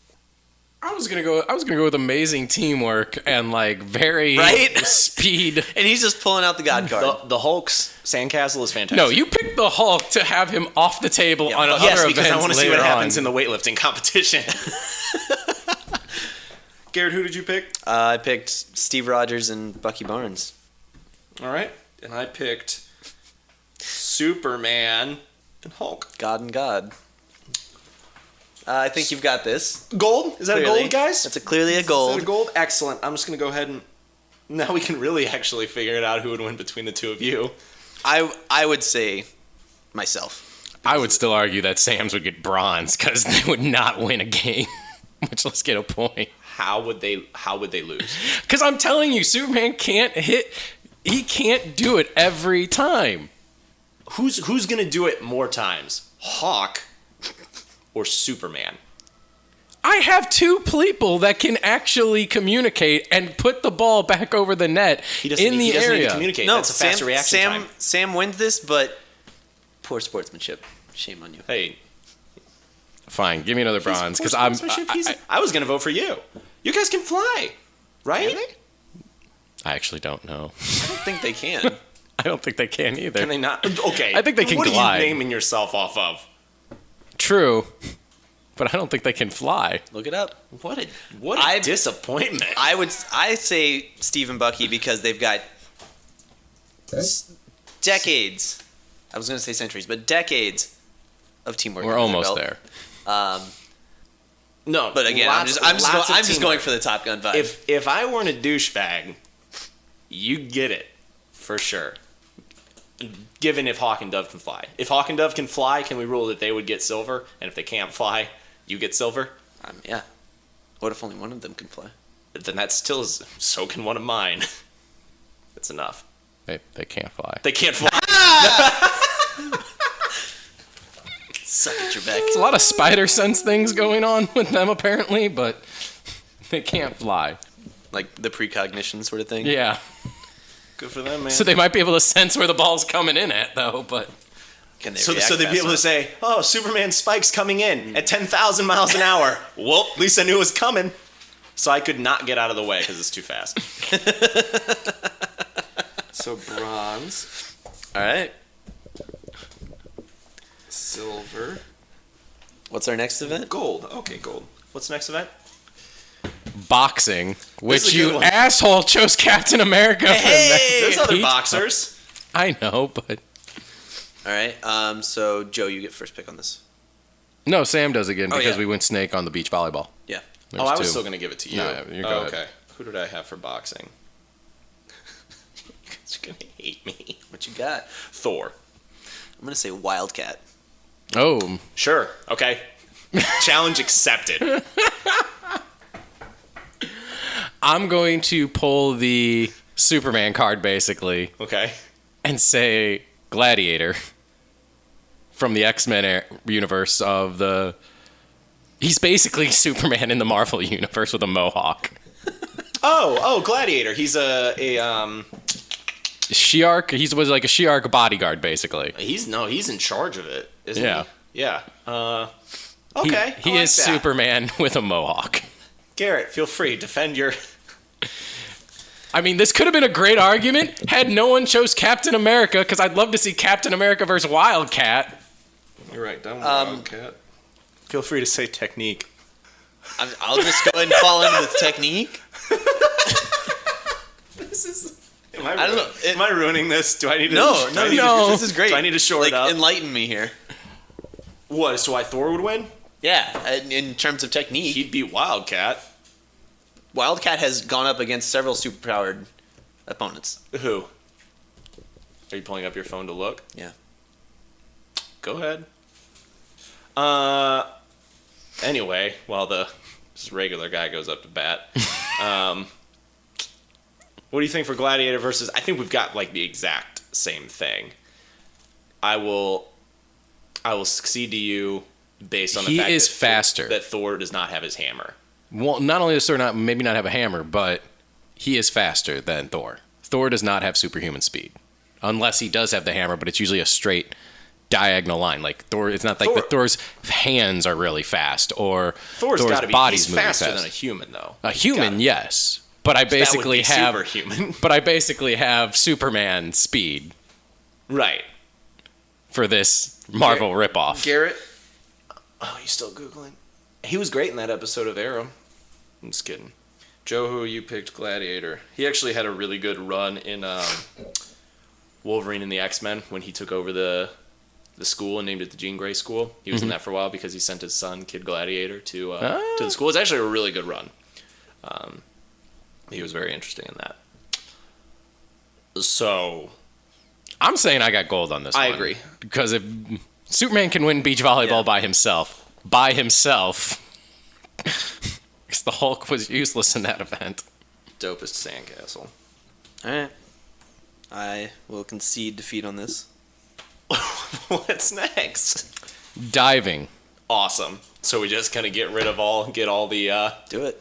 I was gonna go with amazing teamwork and like very speed. And he's just pulling out the God card. The Hulk's sandcastle is fantastic. No, you picked the Hulk to have him off the table on other events. Because I want to see what later happens on. in the weightlifting competition. Garrett, who did you pick? I picked Steve Rogers and Bucky Barnes. All right. And I picked Superman and Hulk. God and God. I think you've got this. Gold? Is that Clearly. a gold, guys? That's clearly a gold. Is that a gold? Excellent. I'm just going to go ahead and... Now we can really actually figure it out who would win between the two of you. I would say myself. I would still argue that Sam's would get bronze because they would not win a game. Which, let's get a point. How would they lose? Because I'm telling you, Superman can't hit. He can't do it every time. Who's going to do it more times? Hawk or Superman? I have 2 people that can actually communicate and put the ball back over the net He doesn't in need the area. to communicate. No, That's a faster reaction time. Sam wins this, but poor sportsmanship. Shame on you. Hey, Fine, give me another bronze because I was going to vote for you. You guys can fly, right? Can they? I actually don't know. I don't think they can. I don't think they can either. Can they not? Okay. I think they can What glide. are you naming yourself off of? True, but I don't think they can fly. Look it up. What a disappointment. I say Steve and Bucky because they've got decades. I was going to say centuries, but decades of teamwork. We're almost there. No, But again, I'm just going for the Top Gun vibe. If I weren't a douchebag, you get it for sure. Given if Hawk and Dove can fly. If Hawk and Dove can fly, can we rule that they would get silver? And if they can't fly, you get silver? Yeah. What if only one of them can fly? Then that still is. So can one of mine. That's enough. They can't fly. They can't fly. Suck at your back. There's a lot of spider sense things going on with them apparently, but they can't fly. Like the precognition sort of thing? Yeah. Good for them, man. So they might be able to sense where the ball's coming in at, though, but... Can they So react they'd be fast able to enough? say, oh, Superman spike's coming in at 10,000 miles an hour. Well, at least I knew it was coming. So I could not get out of the way because it's too fast. So bronze, All right. silver, What's our next event? gold. Okay, gold. What's the next event? Boxing, which is a you good one. asshole chose Captain America for that. There's other Pete. boxers. I know, but... All right. So, Joe, you get first pick on this. No, Sam does again because yeah. we went snake on the beach volleyball. Yeah. There's I was two. still going to give it to you. No, you go ahead. Okay. Who did I have for boxing? You guys are going to hate me. What you got? Thor. I'm gonna say Wildcat. Oh, Sure. Okay. Challenge accepted. I'm going to pull the Superman card basically Okay. and say Gladiator from the X-Men universe of the. He's basically Superman in the Marvel universe with a mohawk. Oh, Gladiator. He's a Shi'ar, he was like a Shi'ar bodyguard basically. He's in charge of it, isn't Yeah. he? Yeah. Okay. He I like is that. Superman with a mohawk. Garrett, feel free. Defend your... I mean, this could have been a great argument had no one chose Captain America, because I'd love to see Captain America versus Wildcat. You're right. Down Wildcat. Feel free to say technique. I'll just go ahead and fall in with technique. This is... I don't know. Am I ruining this? Do I need to... No. This is great. Do I need to shore it up? Enlighten me here. What, as to why Thor would win? Yeah, in terms of technique, He'd beat Wildcat. Wildcat has gone up against several superpowered opponents. Who? Are you pulling up your phone to look? Yeah. Go ahead. Anyway, while the just regular guy goes up to bat, what do you think for Gladiator versus... I think we've got like the exact same thing. I will succeed to you based on the fact He is that faster. that Thor does not have his hammer. Well, not only does Thor maybe not have a hammer, but he is faster than Thor. Thor does not have superhuman speed. Unless he does have the hammer, but it's usually a straight diagonal line. Like Thor, it's not like Thor's hands are really fast or Thor's got to be body's he's moving faster fast. than a human though. A human, yes. But I basically that would be superhuman. But I basically have Superman speed Right. for this Marvel ripoff. Garrett. Oh, you still Googling? He was great in that episode of Arrow. I'm just kidding. Joe, who you picked Gladiator. He actually had a really good run in Wolverine and the X-Men when he took over the school and named it the Jean Grey School. He was in that for a while because he sent his son, Kid Gladiator, to the school. It's actually a really good run. He was very interesting in that. So, I'm saying I got gold on this one. I agree. Because if Superman can win beach volleyball by himself, because the Hulk was useless in that event. dopest sandcastle. All right. I will concede defeat on this. What's next? Diving. Awesome. So we just kind of get rid of all the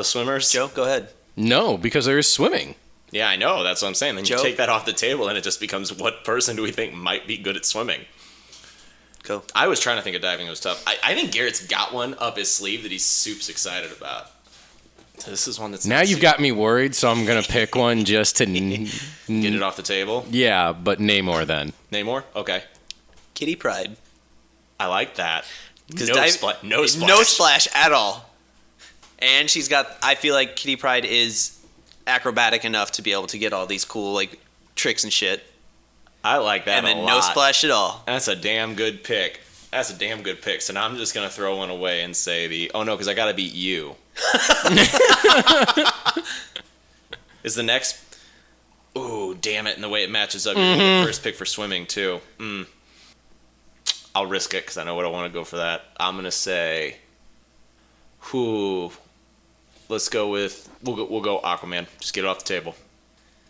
swimmers. Joe, go ahead. No, because there is swimming. Yeah, I know. That's what I'm saying. Then you Joe? take that off the table, and it just becomes what person do we think might be good at swimming? Go. I was trying to think of diving. It was tough. I think Garrett's got one up his sleeve that he's super excited about. This is one that's Now you've got me worried, so I'm going to pick one just to... get it off the table. Yeah, but Namor then. Namor? Okay. Kitty Pryde. I like that. Because No splash. No splash at all. And she's got... I feel like Kitty Pryde is acrobatic enough to be able to get all these cool like tricks and shit. I like that And a then lot. no splash at all. That's a damn good pick. So now I'm just going to throw one away and say oh no, because I got to beat you. Is the next... Ooh, damn it. And the way it matches up, you're going to get first pick for swimming, too. I'll risk it because I know what I want to go for that. I'm going to say... Let's go with... We'll go Aquaman. Just get it off the table.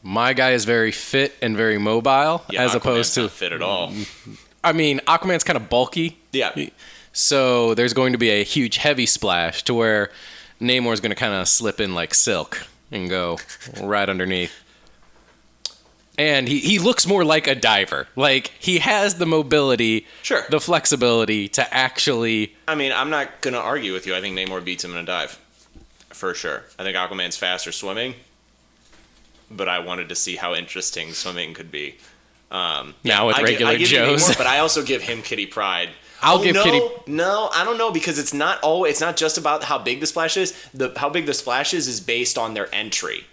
My guy is very fit and very mobile, Yeah, as Aquaman's opposed to... not fit at all. I mean, Aquaman's kind of bulky. Yeah. So there's going to be a huge heavy splash to where Namor's going to kind of slip in like silk and go right underneath. And he looks more like a diver. Like, he has the mobility, Sure. the flexibility to actually... I mean, I'm not going to argue with you. I think Namor beats him in a dive. For sure. I think Aquaman's faster swimming. But I wanted to see how interesting swimming could be. Now with regular I give Joes. Namor, but I also give him Kitty Pryde. No, I don't know, because it's not just about how big the splash is. How big the splash is based on their entry.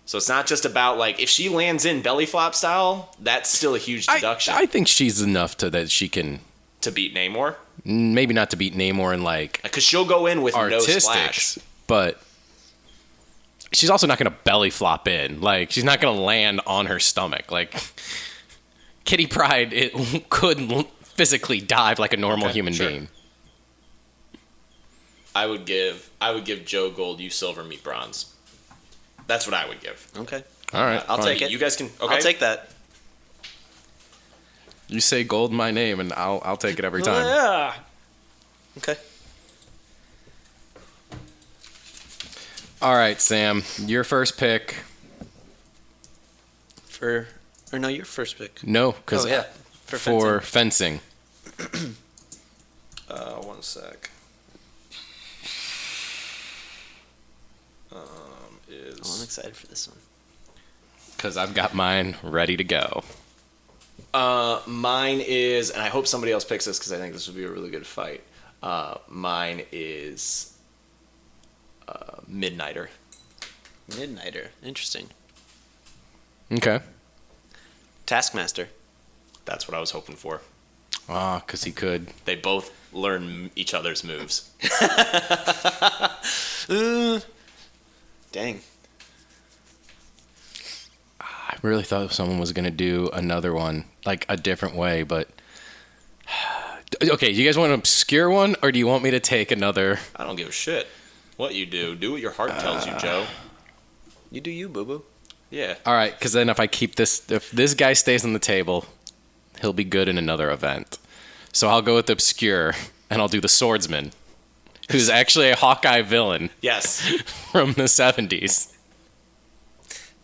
So it's not just about, like, if she lands in belly flop style, that's still a huge deduction. I think she's enough that she can... To beat Namor? maybe not to beat Namor in like Because she'll go in with no splash. artistics, but she's also not going to belly flop in. Like, she's not going to land on her stomach. Like, Kitty Pryde could physically dive like a normal human being. I would give Joe gold, you silver, me bronze. That's what I would give. Okay. All right, I'll fine. take it. You guys can. Okay. I'll take that. You say gold my name, and I'll take it every time. Yeah. Okay. All right, Sam, your first pick. No, your first pick. No, because For fencing. 1 sec. I'm excited for this one. Because I've got mine ready to go. Mine is, and I hope somebody else picks this because I think this would be a really good fight. Mine is Midnighter. Midnighter. Interesting. Okay. Taskmaster. That's what I was hoping for. Ah, because he could. They both learn each other's moves. Dang. I really thought someone was going to do another one, like a different way, but... Okay, do you guys want an obscure one, or do you want me to take another... I don't give a shit what you do. Do what your heart tells you, Joe. You do you, boo-boo. Yeah. All right, because then if this guy stays on the table, he'll be good in another event. So I'll go with obscure, and I'll do the swordsman, who's actually a Hawkeye villain Yes. from the 70s.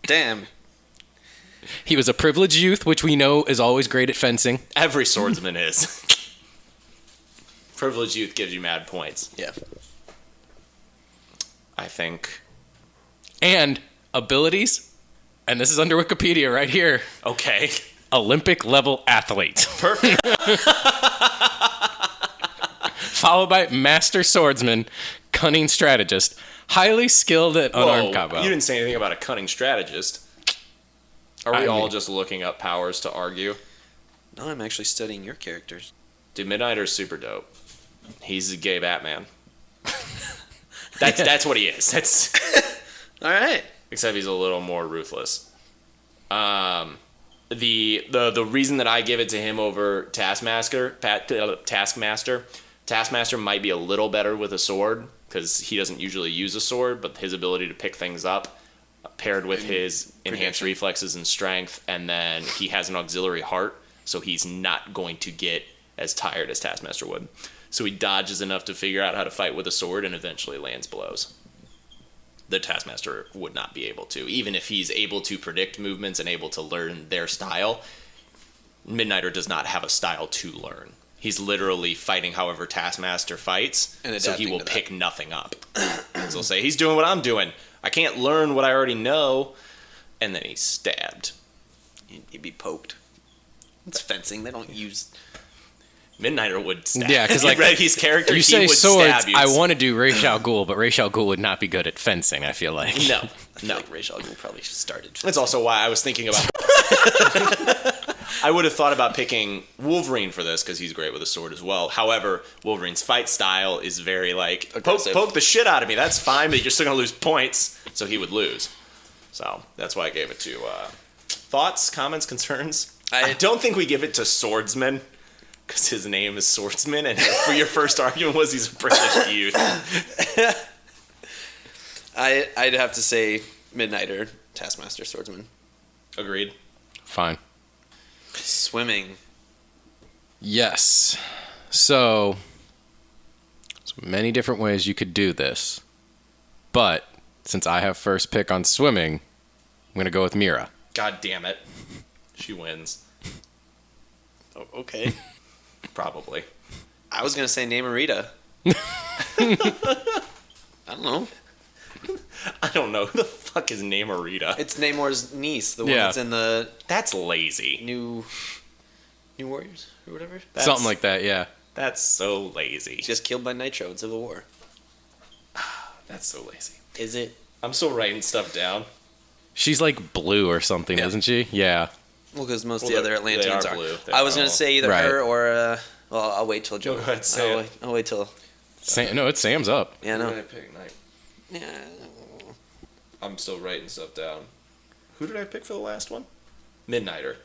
Damn. He was a privileged youth, which we know is always great at fencing. Every swordsman is. Privileged youth gives you mad points. Yeah. I think. And abilities, and this is under Wikipedia right here, Okay. Olympic level athlete. Perfect. Followed by master swordsman, cunning strategist, highly skilled at unarmed combat. You didn't say anything about a cunning strategist. Are we all just looking up powers to argue? No, I'm actually studying your characters. Dude, Midnighter's super dope. He's a gay Batman. That's what he is. That's All right. except he's a little more ruthless. The reason that I give it to him over Taskmaster might be a little better with a sword because he doesn't usually use a sword, but his ability to pick things up paired with his enhanced reflexes and strength, and then he has an auxiliary heart, so he's not going to get as tired as Taskmaster would. So he dodges enough to figure out how to fight with a sword and eventually lands blows. The Taskmaster would not be able to. Even if he's able to predict movements and able to learn their style, Midnighter does not have a style to learn. He's literally fighting however Taskmaster fights, And so he will adapting to pick nothing up. So he'll say, he's doing what I'm doing. I can't learn what I already know. And then he's stabbed. You'd be poked. It's fencing. They don't use... Midnighter would stab. Yeah, because like his character, you he say would swords, stab you. I want to do Ra's al Ghul, but Ra's al Ghul would not be good at fencing, I feel like. No, I feel like Ra's al Ghul probably started. That's also why I was thinking about... I would have thought about picking Wolverine for this because he's great with a sword as well. However, Wolverine's fight style is very like, poke the shit out of me. That's fine, but you're still going to lose points. So he would lose. So that's why I gave it to... Thoughts, comments, concerns? I don't think we give it to Swordsman because his name is Swordsman, and for your first argument was he's a privileged youth. I'd have to say Midnighter, Taskmaster, Swordsman. Agreed. Fine. Swimming. Yes. So, there's many different ways you could do this. But, since I have first pick on swimming, I'm going to go with Mira. God damn it. She wins. Oh, okay. Probably. I was going to say Namorita. I don't know. I don't know. Who the fuck is Namorita? It's Namor's niece, the one that's in the That's lazy. New Warriors or whatever. Something like that, yeah. That's so lazy. She's just killed by Nitro in Civil War. That's so lazy. Is it? I'm still writing stuff down. She's like blue or something, isn't she? Yeah. Well, because most of the other Atlanteans are are. blue. I was going to say either Right. her or Well, I'll wait till Joe. Go ahead, say it. I'll wait till. No, it's Sam's up. Yeah, no. Who did I pick? Yeah. I'm still writing stuff down. Who did I pick for the last one? Midnighter.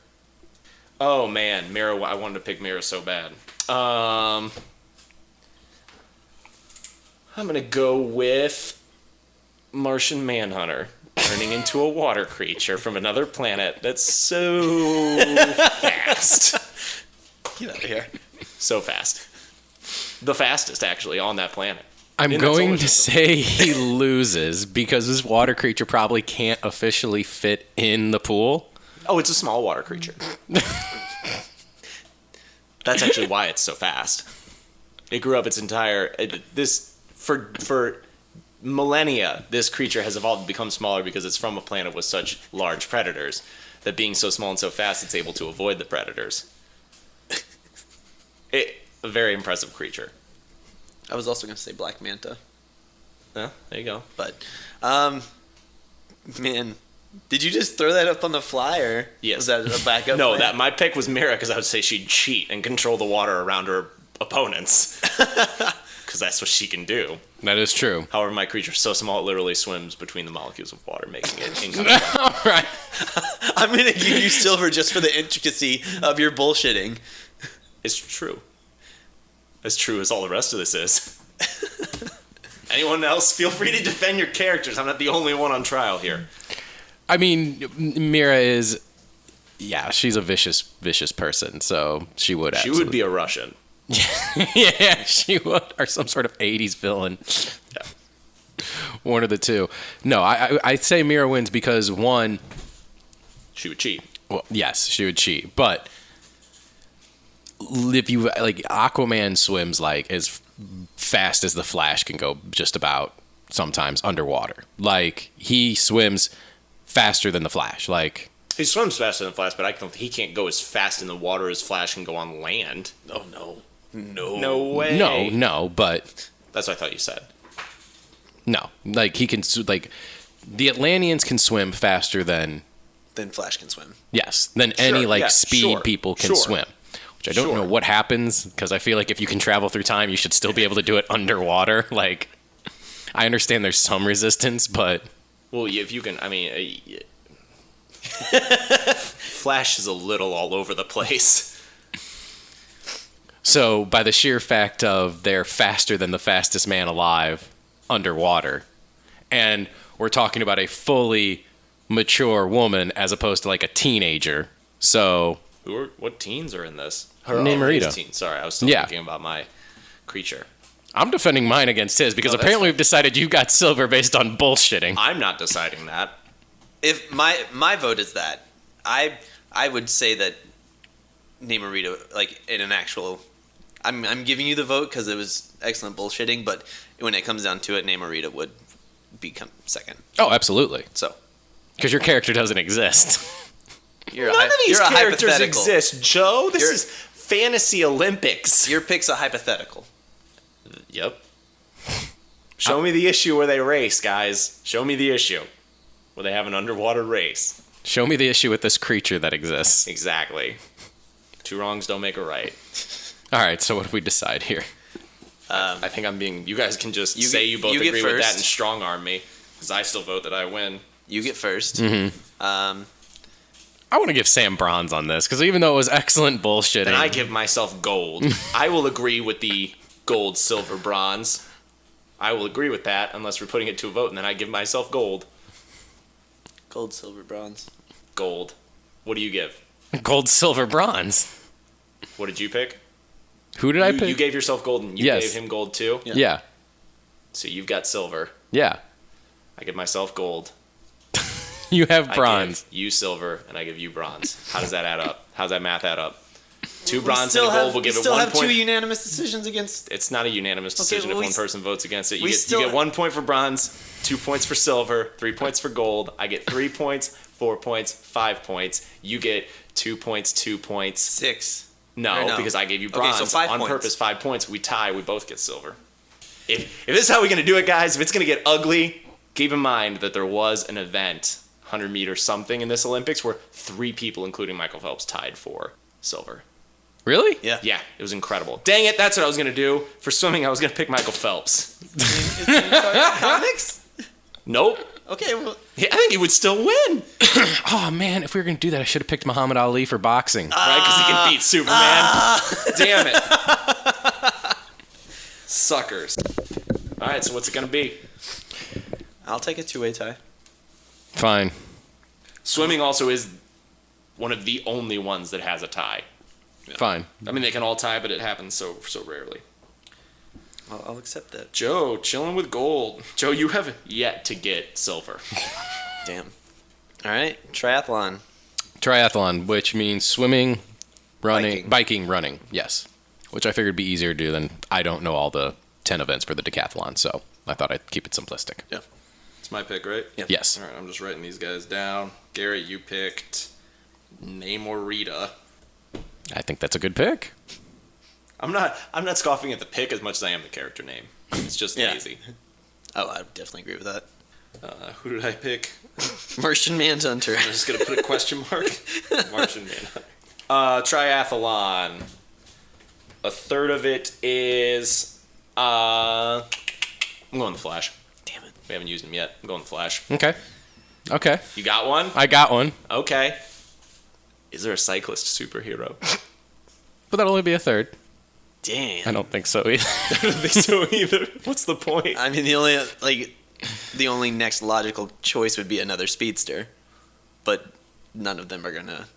Oh man, Mira. I wanted to pick Mira so bad. I'm gonna go with Martian Manhunter, turning into a water creature from another planet that's so fast. Get out of here. So fast. The fastest, actually, on that planet. I'm In that going solar to system. say he loses because this water creature probably can't officially fit in the pool. Oh, it's a small water creature. That's actually why it's so fast. It grew up its entire... For millennia, this creature has evolved to become smaller because it's from a planet with such large predators that being so small and so fast, it's able to avoid the predators. A very impressive creature. I was also going to say Black Manta. Yeah, there you go. But, man, did you just throw that up on the fly, or Yes. was that a backup? No, plan? my pick was Mira because I would say she'd cheat and control the water around her opponents. Because that's what she can do. That is true. However, my creature's so small it literally swims between the molecules of water, making it incoming. All right. I'm going to give you silver just for the intricacy of your bullshitting. It's true. As true as all the rest of this is. Anyone else, feel free to defend your characters. I'm not the only one on trial here. I mean, Mira is, yeah, she's a vicious person, so she would She would be a Russian. yeah, she would, or some sort of 80s villain. Yeah. One of the two. No, I'd say Mira wins because, one, She would cheat. well, yes, she would cheat, but if you, like, Aquaman swims, like, as fast as the Flash can go just about sometimes underwater. Like, he swims faster than the Flash. Like, He swims faster than Flash, but he can't go as fast in the water as Flash can go on land. Oh, no. No. No way. no, but That's what I thought you said. no. Like, he can, like, the Atlanteans can swim faster than, Then Flash can swim. yes, than any, Sure, like, yeah, speed sure, people can sure. swim. Which I don't know what happens, because I feel like if you can travel through time, you should still be able to do it underwater. Like, I understand there's some resistance, but... Well, if you can, I mean... Flash is a little all over the place. So, by the sheer fact of they're faster than the fastest man alive underwater, and we're talking about a fully mature woman as opposed to, like, a teenager, so... What teens are in this? Namorita. Teens. Sorry, I was still thinking about my creature. I'm defending mine against his, because No, that's apparently fine. we've decided you got silver based on bullshitting. I'm not deciding that. If my vote is that, I would say that Namorita, like, in an actual... I'm giving you the vote because it was excellent bullshitting, but when it comes down to it, Namorita would become second. Oh, absolutely. So, Because your character doesn't exist. you're None of these you're a characters hypothetical. exist, Joe. This You're- is Fantasy Olympics. Your pick's a hypothetical. Yep. Show me the issue where they race, guys. Show me the issue where they have an underwater race. Show me the issue with this creature that exists. Exactly. Two wrongs don't make a right. All right, so what do we decide here? I think I'm being... You guys can just You say get- you both you get agree with that first. and strong-arm me, because I still vote that I win. You get first. I want to give Sam bronze on this, because even though it was excellent bullshitting... And I give myself gold. I will agree with the gold, silver, bronze. I will agree with that, unless we're putting it to a vote, and then I give myself gold. Gold, silver, bronze. Gold. What do you give? Gold, silver, bronze. What did you pick? Who did I You pick? gave yourself gold, and you Yes. gave him gold too? Yeah. So you've got silver. Yeah. I give myself gold. You have I bronze. give you silver, and I give you bronze. How does that add up? How's that math add up? Two We bronze and still a gold have, will give we it still 1 have point. two unanimous decisions against... It's not a unanimous decision well, if we one s- person votes against it. we You still- get 1 point for bronze, 2 points for silver, 3 points for gold. I get 3 points, 4 points, 5 points. You get 2 points, 2 points. 6. No, Or no. because I gave you Okay, bronze so 5 on points. purpose. 5 points. We tie. We both get silver. If this is how we're gonna do it, guys, if it's gonna get ugly, keep in mind that there was an event, 100 meter something in this Olympics, where 3 people, including Michael Phelps, tied for silver. Really? Yeah. Yeah, it was incredible. Dang it, that's what I was going to do. For swimming, I was going to pick Michael Phelps. Is he in comics? Nope. Okay, well. Yeah, I think he would still win. Oh, man, if we were going to do that, I should have picked Muhammad Ali for boxing. Right, because he can beat Superman. Damn it. Suckers. All right, so what's it going to be? I'll take a two-way tie. Fine. Swimming also is one of the only ones that has a tie. Fine. I mean, they can all tie, but it happens so rarely. I'll accept that. Joe, chilling with gold. Joe, you have yet to get silver. Damn. All right, triathlon. Triathlon, which means swimming, running, biking, running. Yes. Which I figured would be easier to do than I don't know all the 10 events for the decathlon, so I thought I'd keep it simplistic. Yeah. It's my pick, right? Yeah. Yes. All right, I'm just writing these guys down. Garrett, you picked Namorita. I think that's a good pick. I'm not scoffing at the pick as much as I am the character name. It's just lazy. Oh, I definitely agree with that. Who did I pick? Martian Manhunter. I'm just gonna put a question mark. Martian Manhunter. Triathlon. A third of it is I'm going the Flash. Damn it. We haven't used him yet. I'm going the Flash. Okay. You got one? I got one. Okay. Is there a cyclist superhero? But that'll only be a third. Damn. I don't think so either. I don't think so either. What's the point? I mean, the only next logical choice would be another speedster, but none of them are gonna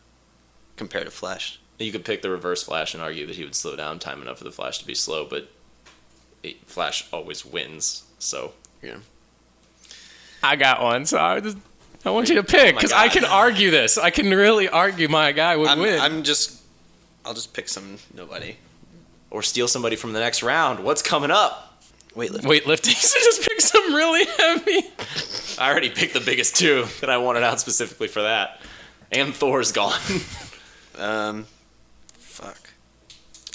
compare to Flash. You could pick the reverse Flash and argue that he would slow down time enough for the Flash to be slow, but Flash always wins, so. Yeah. I got one, so I want you to pick, because I can argue this. I can really argue my guy would win. I'll just pick some nobody. Or steal somebody from the next round. What's coming up? Weightlifting. So just pick some really heavy. I already picked the biggest two that I wanted out specifically for that. And Thor's gone. Fuck.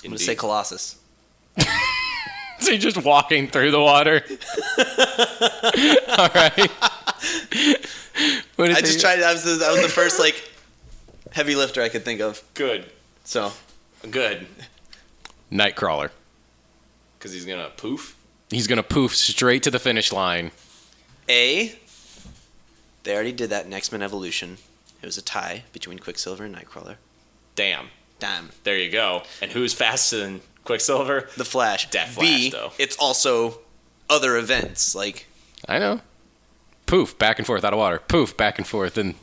I'm gonna say Colossus. So you're just walking through the water. All right. I just tried. That was the first heavy lifter I could think of. Good. So good. Nightcrawler. Because he's gonna poof. He's gonna poof straight to the finish line. They already did that in X-Men Evolution. It was a tie between Quicksilver and Nightcrawler. Damn. Damn. There you go. And who's faster than Quicksilver? The Flash. That Flash, though. It's also other events I know. Poof, back and forth out of water. Poof, back and forth and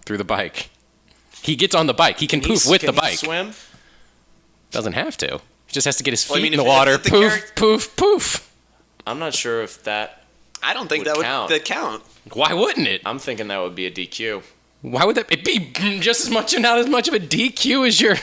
through the bike. He gets on the bike. He can poof with the bike. Swim? Doesn't have to. He just has to get his feet in if the water. if the Poof, poof, poof. I'm not sure if that. I don't think would that count. Why wouldn't it? I'm thinking that would be a DQ. Why would that? It'd be just as much and not as much of a DQ as your.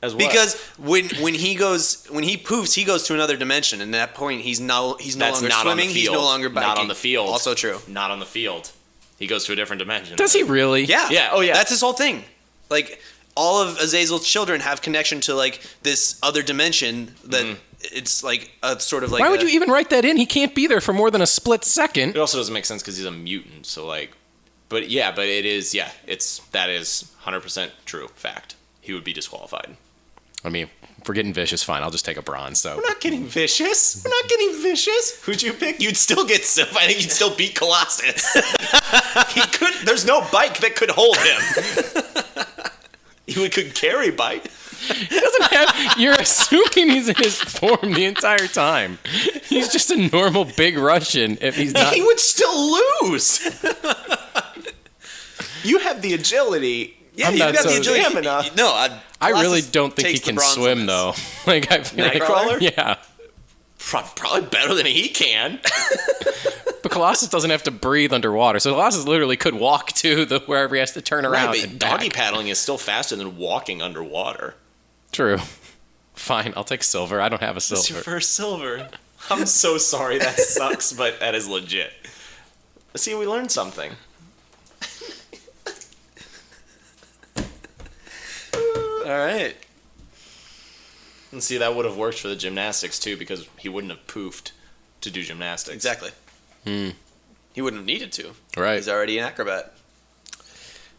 As what? Because when he poofs, he goes to another dimension, and at that point he's no longer swimming. He's no longer biking. Not on the field. Also true. Not on the field. He goes to a different dimension. Does he really? Yeah. Yeah. Oh yeah. That's his whole thing. All of Azazel's children have connection to this other dimension that it's a sort of Why would you even write that in? He can't be there for more than a split second. It also doesn't make sense because he's a mutant. So but it is. Yeah. That is 100% true fact. He would be disqualified. I mean, if we're getting vicious, fine. I'll just take a bronze. So We're not getting vicious. Who'd you pick? You'd still get silver. I think you'd still beat Colossus. He could. There's no bike that could hold him. He could carry bike. He doesn't have. You're assuming he's in his form the entire time. He's just a normal big Russian. If he's not, He would still lose. You have the agility. Yeah, I'm you've not got the so- agility. Damn enough. No, I really Colossus don't think he takes the can bronze on swim this. though. I feel Nightcrawler? Yeah, Probably better than he can. but Colossus doesn't have to breathe underwater, so Colossus literally could walk to wherever he has to turn around. Right, and but doggy back. paddling is still faster than walking underwater. True. Fine, I'll take silver. I don't have a It's your silver. first silver. I'm so sorry. That sucks, but that is legit. See, we learned something. All right. And see, that would have worked for the gymnastics too, because he wouldn't have poofed to do gymnastics. Exactly. He wouldn't have needed to. Right. He's already an acrobat.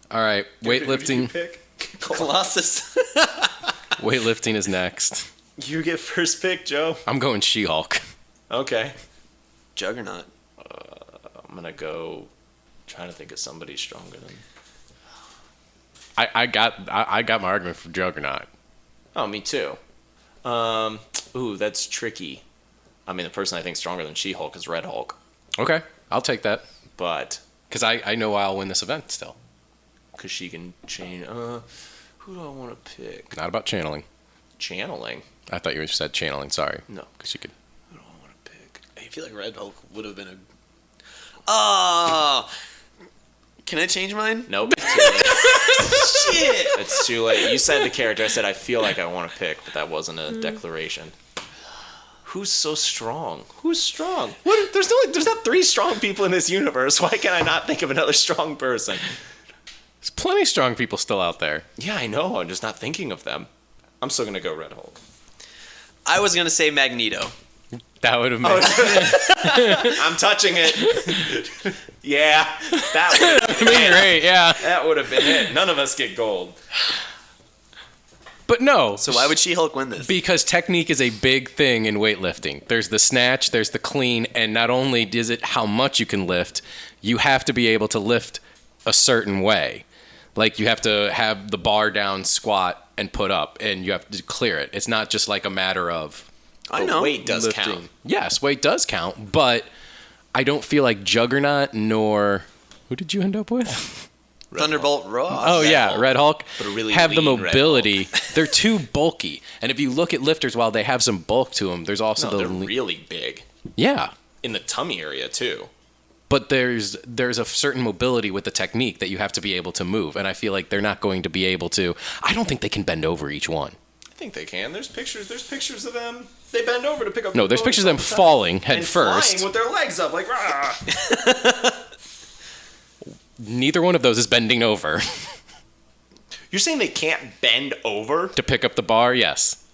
All right, weightlifting. Pick? Colossus. Weightlifting is next. You get first pick, Joe. I'm going She-Hulk. Okay. Juggernaut. I'm gonna go. Trying to think of somebody stronger than. I got my argument for Juggernaut. Oh, me too. Ooh, that's tricky. I mean, the person I think stronger than She-Hulk is Red Hulk. Okay, I'll take that. But Because I know I'll win this event still. because she can chain. Who do I want to pick? Not about channeling. Channeling. I thought you said channeling. Sorry. No. Because you could. Who do I want to pick? I feel like Red Hulk would have been a. Oh! Can I change mine? Nope. Too late. Shit! It's too late. You said the character. I said I feel like I want to pick, but that wasn't a declaration. Who's so strong? Who's strong? What? There's not 3 strong people in this universe. Why can I not think of another strong person? There's plenty of strong people still out there. Yeah, I know. I'm just not thinking of them. I'm still gonna go Red Hulk. I was gonna say Magneto. That would have made I'm touching it. Yeah, that would have been great, yeah. That would have been it. None of us get gold. But no. So why would She-Hulk win this? Because technique is a big thing in weightlifting. There's the snatch, there's the clean, and not only is it how much you can lift, you have to be able to lift a certain way. Like you have to have the bar down, squat, and put up, and you have to clear it. It's not just like a matter of I know. Weight does lifting. count. Yes, weight does count, but I don't feel like Juggernaut nor who did you end up with? Thunderbolt Ross. Oh yeah, Hulk. Red Hulk But a really have the lean Red mobility. They're too bulky, and if you look at lifters, while they have some bulk to them, there's also No, the they're really big yeah. in the tummy area too. But there's a certain mobility with the technique that you have to be able to move, and I feel like they're not going to be able to. I don't think they can bend over each one. I think they can. There's pictures of them. They bend over to pick up. No, there's pictures of them falling head and first. flying with their legs up, like rah. Neither one of those is bending over You're saying they can't bend over? to pick up the bar. Yes,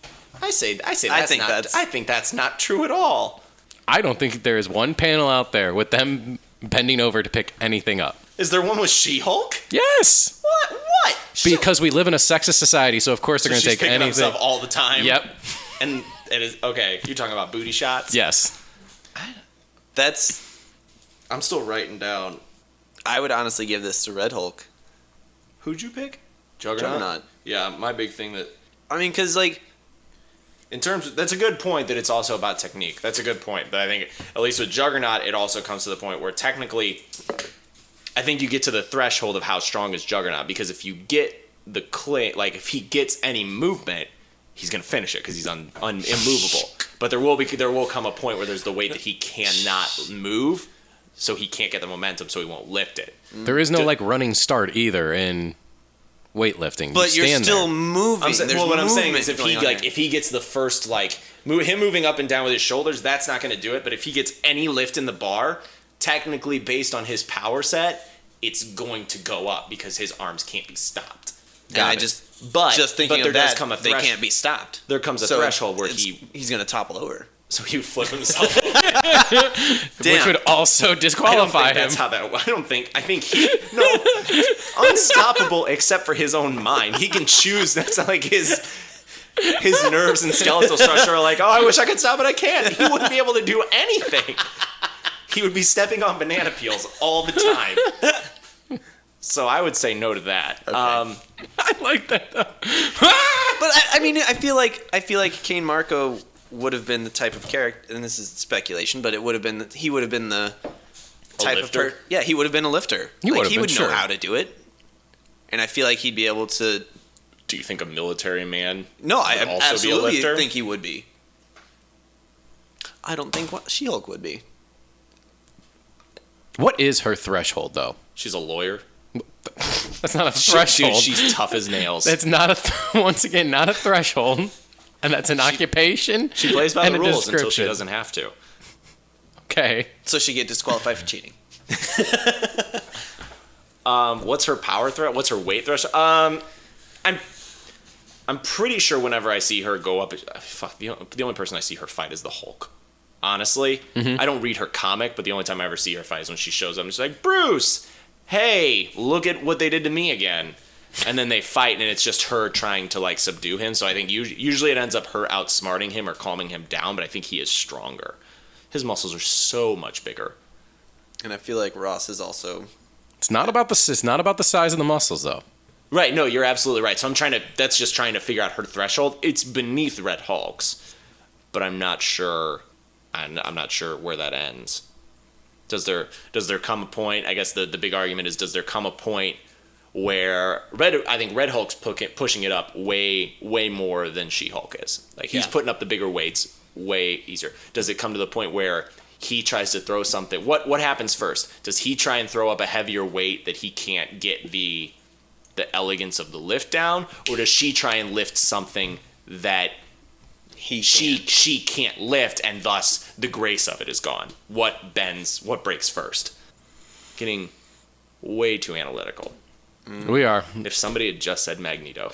I say I that's think not. that's- I think that's not true at all. I don't think there is one panel out there with them bending over to pick anything up. Is there one with She-Hulk? Yes, What? because we live in a sexist society, so of course they're So going to she's take picking up anything. stuff all the time. Yep. And it is okay. You're talking about booty shots. Yes. That's. I'm still writing down. I would honestly give this to Red Hulk. Who'd you pick? Juggernaut. Yeah, my big thing that I mean, because like. in terms of, that's a good point that it's also about technique. That's a good point. But I think at least with Juggernaut, it also comes to the point where technically, I think you get to the threshold of how strong is Juggernaut, because if you get the like if he gets any movement, he's gonna finish it because he's immovable. But there will come a point where there's the weight that he cannot move, so he can't get the momentum, so he won't lift it. There is no like running start either in weightlifting. But you're stand still there. moving. Well, what I'm saying is if he going on like here. if he gets the first like him moving up and down with his shoulders, that's not going to do it. But if he gets any lift in the bar, technically based on his power set, it's going to go up because his arms can't be stopped. And I it. just But thinking there of does that, come a they can't be stopped. There comes a So threshold where he's gonna topple over. so he would flip himself. Which would also disqualify him. That's how that. I think he unstoppable except for his own mind. He can choose. That's not like his nerves and skeletal structure are like, oh, I wish I could stop, but I can't. He wouldn't be able to do anything. He would be stepping on banana peels all the time. So I would say no to that. Okay. I like that though. But I mean, I feel like Kane Marco would have been the type of character, and this is speculation, but he would have been the type of lifter? yeah, he would have been a lifter. He would have he been, would know sure. how to do it, and I feel like he'd be able to. Do you think a military man? No, I would also be a absolutely lifter? think he would be. I don't think She-Hulk would be. What is her threshold though? She's a lawyer. That's not a threshold. Dude, she's tough as nails. That's not once again not a threshold, and that's an occupation. She plays by and the a rules until she description. doesn't have to. Okay. So she get disqualified for cheating. What's her power threat? What's her weight threshold? I'm pretty sure whenever I see her go up, the only person I see her fight is the Hulk. Honestly, I don't read her comic, but the only time I ever see her fight is when she shows up and she's like, Bruce, hey, look at what they did to me again. and then they fight, and it's just her trying to like subdue him. So I think usually it ends up her outsmarting him or calming him down, but I think he is stronger. His muscles are so much bigger. And I feel like Ross is also... It's not about the size of the muscles, though. Right, no, you're absolutely right. So that's just trying to figure out her threshold. It's beneath Red Hulk's, but I'm not sure where that ends. Does there come a point, I guess the big argument is, does there come a point where I think Red Hulk's pushing it up way more than She-Hulk is. Like, he's putting up the bigger weights way easier. Does it come to the point where he tries to throw something? What happens first? Does he try and throw up a heavier weight that he can't get the elegance of the lift down, or does she try and lift something that she can't lift, and thus the grace of it is gone? What breaks first? Getting way too analytical. We are. If somebody had just said Magneto.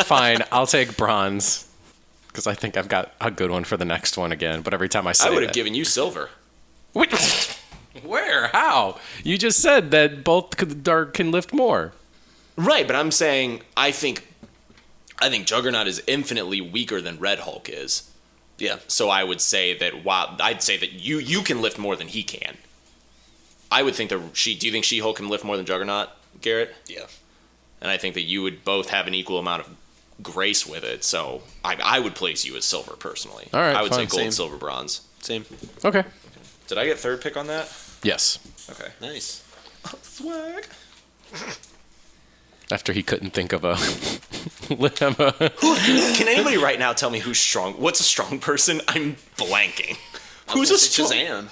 Fine, I'll take bronze, because I think I've got a good one for the next one again. But every time I say I would have given you silver. Where? How? You just said that both can lift more. Right, but I'm saying I think Juggernaut is infinitely weaker than Red Hulk is. Yeah. So I would say that you can lift more than he can. I would think do you think She-Hulk can lift more than Juggernaut, Garrett? Yeah. And I think that you would both have an equal amount of grace with it. So I would place you as silver personally. All right, I would fine. say gold, Same. silver, bronze. Same. Okay. Did I get third pick on that? Yes. Okay. Nice. Swag. After he couldn't think of a... Can anybody right now tell me who's strong? What's a strong person? I'm blanking. Who's a strong... Shazam.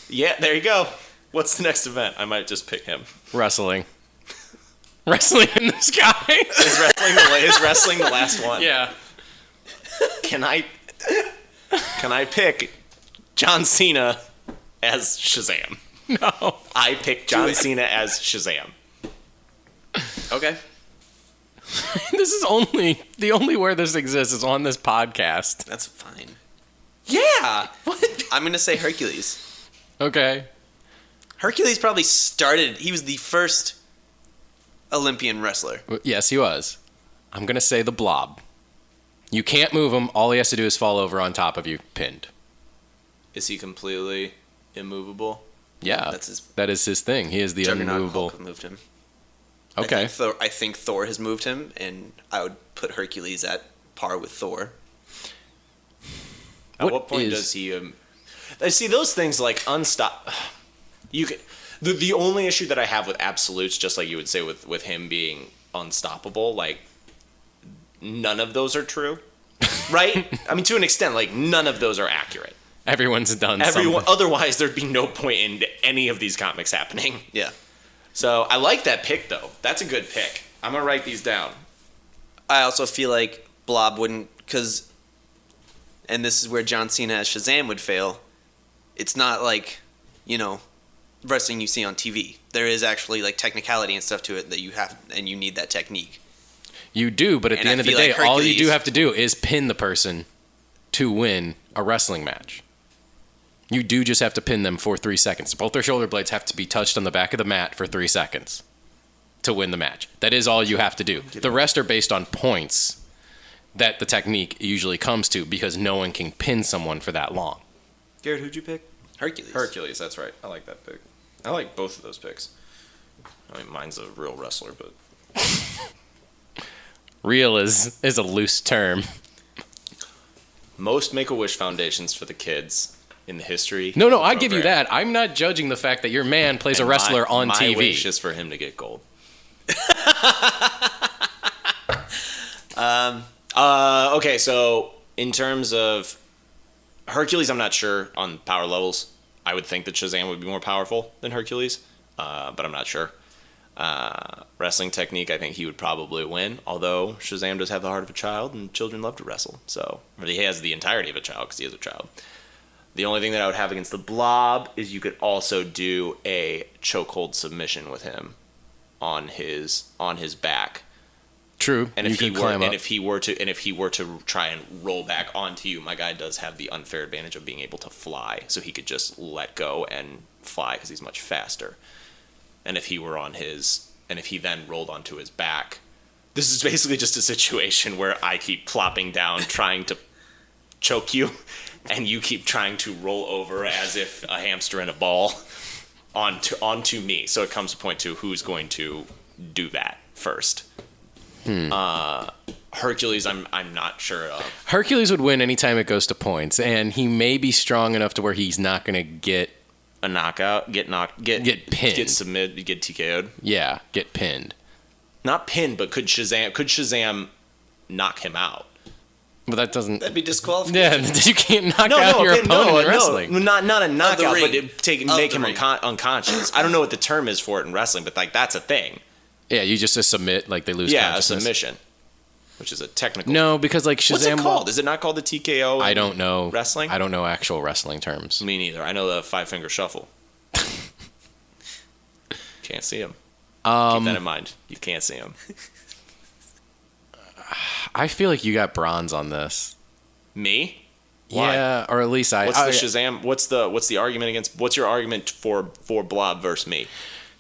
Yeah, there you go. What's the next event? I might just pick him. Wrestling. Wrestling in the sky. Is wrestling the last one? Yeah. Can I pick John Cena as Shazam? No. I pick John Cena as Shazam. Okay. This is the only where this exists is on this podcast. That's fine. Yeah. What? I'm going to say Hercules. Okay. Hercules probably started... He was the first Olympian wrestler. Yes, he was. I'm going to say the Blob. You can't move him. All he has to do is fall over on top of you, pinned. Is he completely immovable? Yeah, that is his thing. He is the Juggernaut unmovable. Hulk moved him. Okay. I think Thor has moved him, and I would put Hercules at par with Thor. At what point does he... see, those things like unstop... You can... The only issue that I have with absolutes, just like you would say with him being unstoppable, like, none of those are true, right? I mean, to an extent, like, none of those are accurate. Everyone's done something. Otherwise, there'd be no point in any of these comics happening. Yeah. So, I like that pick, though. That's a good pick. I'm going to write these down. I also feel like Blob wouldn't, because, and this is where John Cena as Shazam would fail, it's not like, wrestling you see on TV. There is actually like technicality and stuff to it that you have, and you need that technique. You do, but at the end of the day, all you do have to do is pin the person to win a wrestling match. You do just have to pin them for 3 seconds. Both their shoulder blades have to be touched on the back of the mat for 3 seconds to win the match. That is all you have to do. The rest are based on points that the technique usually comes to, because no one can pin someone for that long. Garrett, who'd you pick? Hercules, that's right. I like that pick. I like both of those picks. I mean, mine's a real wrestler, but... Real is a loose term. Most Make-A-Wish foundations for the kids in the history. No, I give you that. I'm not judging the fact that your man plays a wrestler on TV. My wish is for him to get gold. Okay, so in terms of Hercules, I'm not sure on power levels. I would think that Shazam would be more powerful than Hercules, but I'm not sure. Wrestling technique, I think he would probably win, although Shazam does have the heart of a child, and children love to wrestle. So, or he has the entirety of a child, because he is a child. The only thing that I would have against the Blob is you could also do a chokehold submission with him on his back. True. And if he were to try and roll back onto you, my guy does have the unfair advantage of being able to fly, so he could just let go and fly because he's much faster. and if he then rolled onto his back, this is basically just a situation where I keep plopping down trying to choke you, and you keep trying to roll over as if a hamster in a ball onto me. So it comes to point to who's going to do that first. Hercules, I'm not sure of. Hercules would win anytime it goes to points, and he may be strong enough to where he's not going to get a knockout, get pinned, get submitted, get TKO'd. Yeah, get pinned. Not pinned, but could Shazam knock him out? But that'd be disqualification. Yeah, you can't knock out your opponent in wrestling. No, not a knockout, but make him ring. Unconscious. I don't know what the term is for it in wrestling, but like that's a thing. Yeah, you just submit, like they lose consciousness. Yeah, a submission, which is a technical. No, because like Shazam. What's it called? Is it not called the TKO? I don't know. Wrestling? I don't know actual wrestling terms. Me neither. I know the 5-finger shuffle. Can't see him. Keep that in mind. You can't see him. I feel like you got bronze on this. Me? Why? Yeah, or at least I. What's the Shazam? What's the argument against? What's your argument for Blob versus me?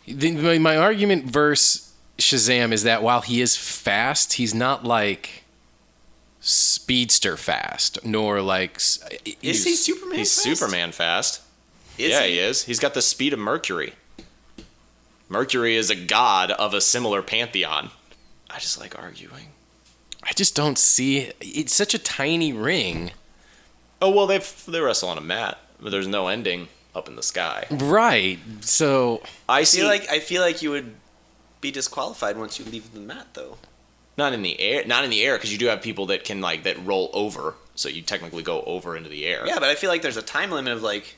My argument versus Shazam is that while he is fast, he's not like speedster fast, nor like. Is he Superman? He's fast? Superman fast. He is. He's got the speed of Mercury. Mercury is a god of a similar pantheon. I just like arguing. I just don't see. It's such a tiny ring. Oh well, they wrestle on a mat, but there's no ending up in the sky. Right. So I feel like you would be disqualified once you leave the mat, though. Not in the air, because you do have people that can that roll over, so you technically go over into the air. Yeah, but I feel like there's a time limit of like.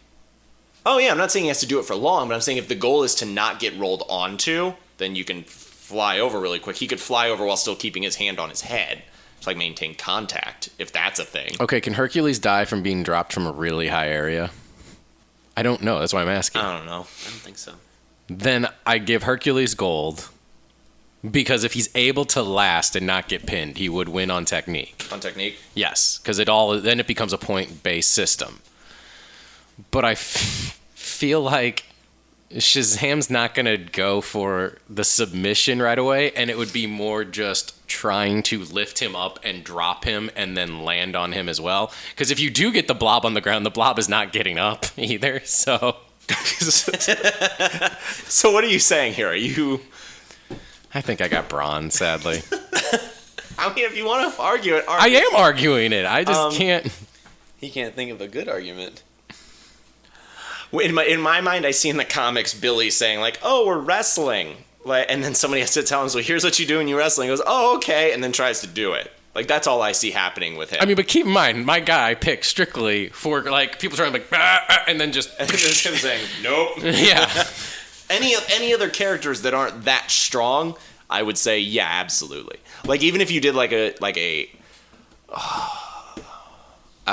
Oh yeah, I'm not saying he has to do it for long, but I'm saying if the goal is to not get rolled onto, then you can fly over really quick. He could fly over while still keeping his hand on his head. It's like maintain contact, if that's a thing. Okay, can Hercules die from being dropped from a really high area? I don't know. That's why I'm asking. I don't know. I don't think so. Then I give Hercules gold because if he's able to last and not get pinned, he would win on technique. On technique? Yes, because then it becomes a point-based system. But I feel like Shazam's not going to go for the submission right away, and it would be more just trying to lift him up and drop him and then land on him as well. Because if you do get the Blob on the ground, the Blob is not getting up either, so... So what are you saying here? Are you... I think I got bronze, sadly. I mean, if you want to argue it... I am arguing it. I just can't... He can't think of a good argument. In my mind, I see in the comics Billy saying like, "Oh, we're wrestling," and then somebody has to tell him, "So here's what you do when you wrestling." He goes, "Oh, okay," and then tries to do it. Like that's all I see happening with him. I mean, but keep in mind, my guy picked strictly for like people trying to like, and then just him saying, "Nope." Yeah. Any other characters that aren't that strong, I would say, yeah, absolutely. Like even if you did I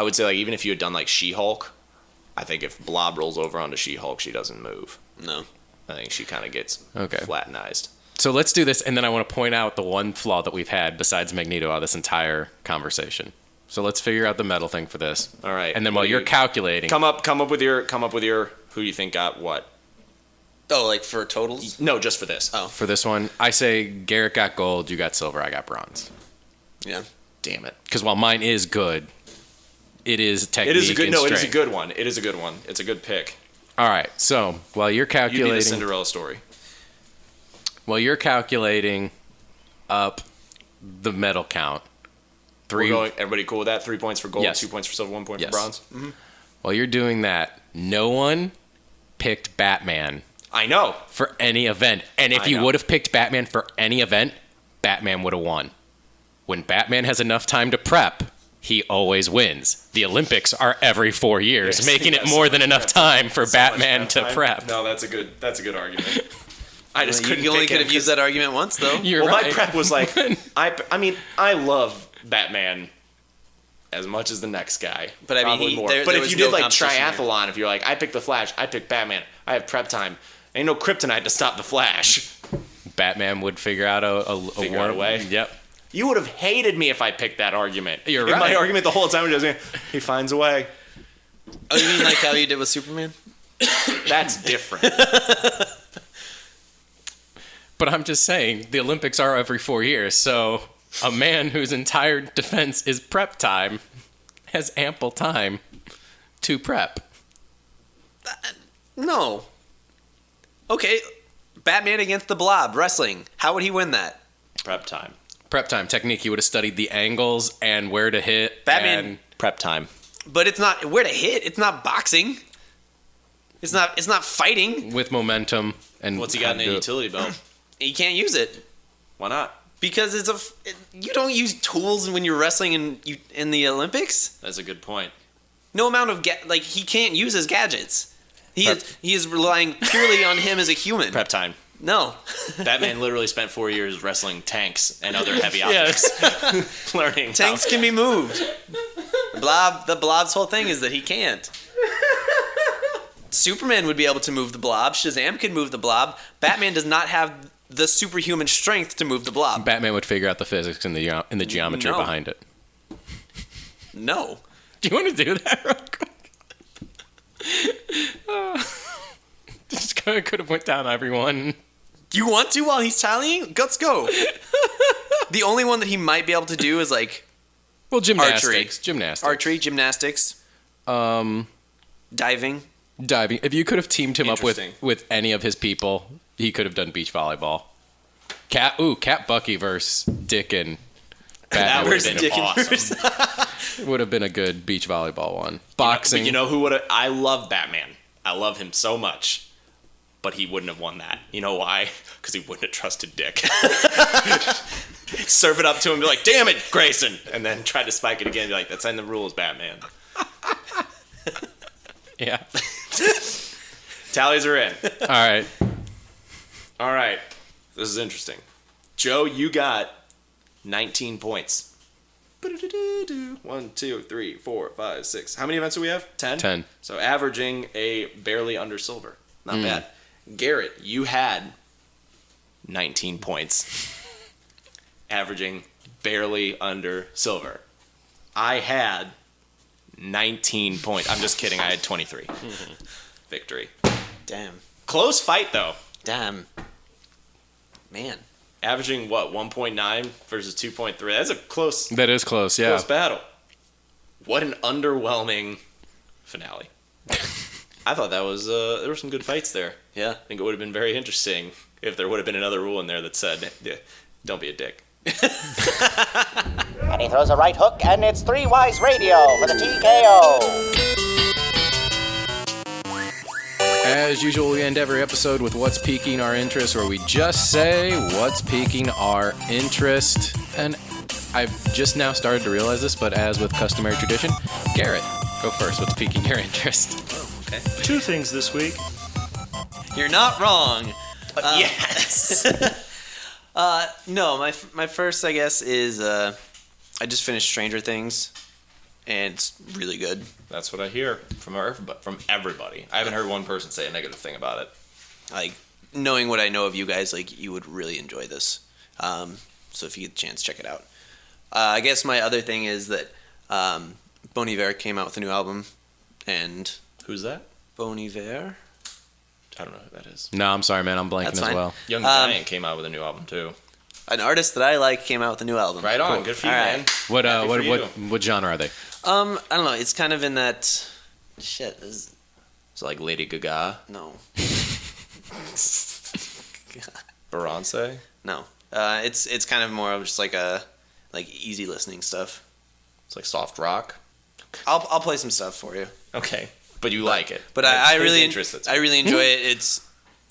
would say like even if you had done like She-Hulk. I think if Blob rolls over onto She-Hulk, she doesn't move. No. I think she kind of gets flattenized. So let's do this, and then I want to point out the one flaw that we've had besides Magneto out of this entire conversation. So let's figure out the metal thing for this. All right. And then while you're calculating, come up with your who you think got what? Oh, like for totals? No, just for this. Oh. For this one, I say Garret got gold, you got silver, I got bronze. Yeah. Damn it. Because while mine is good, it is technique. It is a good. And No, strength. it is a good one. It is a good one. It's a good pick. All right. So while you're calculating, You need a Cinderella story. While you're calculating up the medal count, Everybody cool with that? 3 points for gold, Yes. 2 points for silver, 1 point Yes. for bronze. Mm-hmm. While you're doing that, no one picked Batman I know. for any event, and if I you know. would have picked Batman for any event, Batman would have won. When Batman has enough time to prep, he always wins. The Olympics are every 4 years, Yes, making it yes, more so than much enough prep time for So Batman much to time. prep. No, that's a good argument. I just couldn't. You only pick could him have used that argument once, though. You're well, right. my prep was like, I mean, I love Batman as much as the next guy. But I mean, Probably more. But there if was you no did like competition here. triathlon, if you're like, I picked the Flash, I picked Batman, I have prep time. Ain't no kryptonite to stop the Flash. Batman would figure out a way. Yep. You would have hated me if I picked that argument. You're If right. My argument the whole time was just, he finds a way. Oh, you mean like how you did with Superman? That's different. But I'm just saying, the Olympics are every 4 years, so a man whose entire defense is prep time has ample time to prep. No. Okay, Batman against the Blob, wrestling. How would he win that? Prep time. Prep time technique, he would have studied the angles and where to hit. Batman. And Prep time. But it's not where to hit. It's not boxing. It's not fighting. with momentum. And What's he got in a utility belt? You can't use it Why not? because you don't use tools when you're wrestling in the Olympics. That's a good point. No amount of he can't use his gadgets. He is relying purely on him as a human. Prep time. No. Batman literally spent 4 years wrestling tanks and other heavy objects. Learning. Tanks can be moved. The Blob's whole thing is that he can't. Superman would be able to move the Blob. Shazam could move the Blob. Batman does not have the superhuman strength to move the Blob. Batman would figure out the physics and the geometry No. behind it. No. Do you want to do that real quick? Just could have went down everyone. Do you want to while he's tallying? Let's go. The only one that he might be able to do is Well, gymnastics. Archery. Gymnastics. archery, gymnastics, diving. Diving. If you could have teamed him up Interesting. with any of his people, he could have done beach volleyball. Cat Bucky versus Dick and That Batman would would have have been Dick and awesome. would have been a good beach volleyball one. Boxing. But you know who would have? I love Batman. I love him so much. But he wouldn't have won that. You know why? Because he wouldn't have trusted Dick. Serve it up to him and be like, damn it, Grayson. And then try to spike it again and be like, that's in the rules, Batman. Yeah. Tallies are in. All right. All right. This is interesting. Joe, you got 19 points. 1, 2, 3, 4, 5, 6. How many events do we have? 10? 10. So averaging a barely under silver. Not bad. Garrett, you had 19 points. Averaging barely under silver. I had 19 points. I'm just kidding. I had 23. Victory. Damn. Close fight, though. Damn. Man. Averaging, what, 1.9 versus 2.3? That's a close That is close, yeah. close battle. What an underwhelming finale. I thought that was there were some good fights there. Yeah. I think it would have been very interesting if there would have been another rule in there that said, don't be a dick. And he throws a right hook, and it's Three Wise Radio for the TKO. As usual, we end every episode with What's Piquing Our Interest, where we just say what's piquing our interest. And I've just now started to realize this, but as with customary tradition, Garrett, go first. What's piquing your interest? Okay. 2 things this week. You're not wrong. Yes. No, my first, I guess, is I just finished Stranger Things, and it's really good. That's what I hear from everybody. I haven't heard one person say a negative thing about it. Like, knowing what I know of you guys, you would really enjoy this. So if you get a chance, check it out. I guess my other thing is that Bon Iver came out with a new album, and Who's that? Bon Iver? I don't know who that is. No, I'm sorry, man. I'm blanking That's as fine. well. Young Giant came out with a new album too. An artist that I like came out with a new album. Right on. Cool. Good for you, All right. man. What Happy for you. what genre are they? I don't know. It's kind of in that shit. Is it like Lady Gaga? No. Beyonce? No. It's kind of more of just like easy listening stuff. It's like soft rock. I'll play some stuff for you. Okay. But you like it. But That's I his really interest that's I really enjoy it.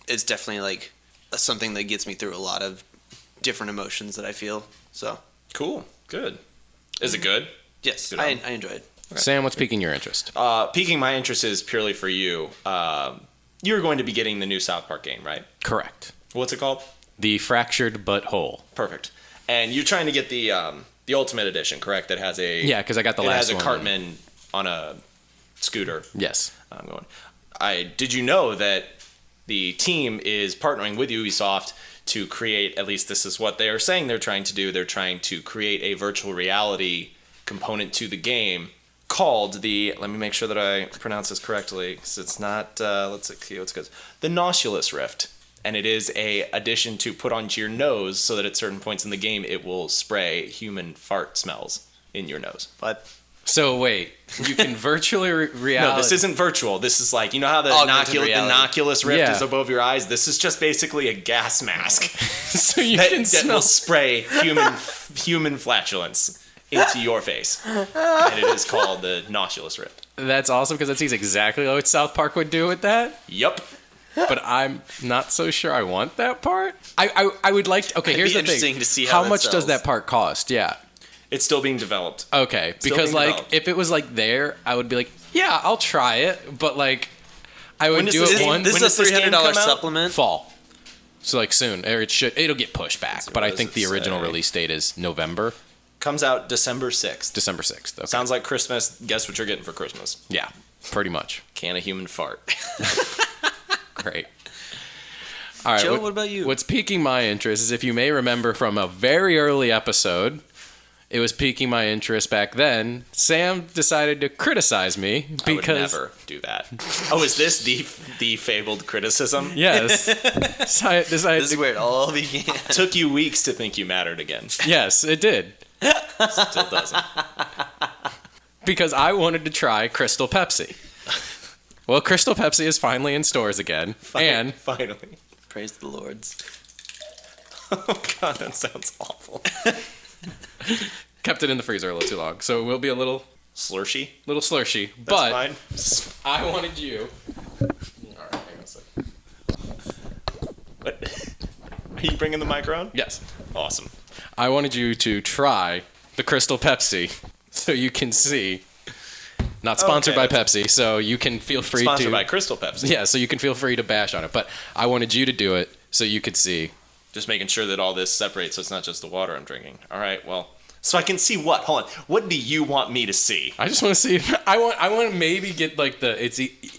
It's definitely like something that gets me through a lot of different emotions that I feel. So cool. Good. Is it good? yes, Good I album. enjoy it. Sam, what's piquing your interest? Piquing my interest is purely for you. You're going to be getting the new South Park game, right? Correct. What's it called? The Fractured But Whole. Perfect. And you're trying to get the Ultimate Edition, correct? That has a Yeah, because I got the last it has a one. Cartman on a scooter. Yes. I'm going. Did you know that the team is partnering with Ubisoft to create, at least this is what they are saying they're trying to do, they're trying to create a virtual reality component to the game called the, let me make sure that I pronounce this correctly, because it's not, let's see what's good, the Nautilus Rift. and it is a addition to put onto your nose so that at certain points in the game it will spray human fart smells in your nose. But So wait, you can virtually reality. No, this isn't virtual. This is like, you know how the Oculus Rift is above your eyes? This is just basically a gas mask so you that, can that smell. will spray human flatulence into your face. And it is called the Oculus Rift. That's awesome because that seems exactly what South Park would do with that. Yup. But I'm not so sure I want that part. I would like to, okay, here's the interesting thing. to see how that much does sells. that part cost? Yeah. It's still being developed. Okay, Still because being like developed. if it was like there, I would be like, yeah, I'll try it, but like I would When does do this- it one this when is does a this game $300 come out? supplement. fall. So like soon, or it'll get pushed back, So but what I does think it the original say? release date is November, Comes out December 6th. December 6th. Okay. Sounds like Christmas. Guess what you're getting for Christmas? Yeah, pretty much. Can of human fart. Great. All right, Joe, what about you? What's piquing my interest is if you may remember from a very early episode, it was piquing my interest back then. Sam decided to criticize me because I would never do that. Oh, is this the fabled criticism? yes, decided This is to, where it all began. Took you weeks to think you mattered again. yes, it did. Still doesn't. Because I wanted to try Crystal Pepsi. Well, Crystal Pepsi is finally in stores again, and Finally. Praise the Lords. Oh god, that sounds awful. kept it in the freezer a little too long, so it will be a little Slurshie? slurshy. That's But fine. I wanted you. All right, hang on a second. What? Are you bringing the mic around? Yes, Awesome. I wanted you to try the Crystal Pepsi, so you can see. Not sponsored Okay, by Pepsi, so you can feel free Sponsored to. by Crystal Pepsi. Yeah, so you can feel free to bash on it. But I wanted you to do it so you could see. Just making sure that all this separates so it's not just the water I'm drinking. All right, well. So I can see what? Hold on. What do you want me to see? I just want to see. I want to maybe get like the.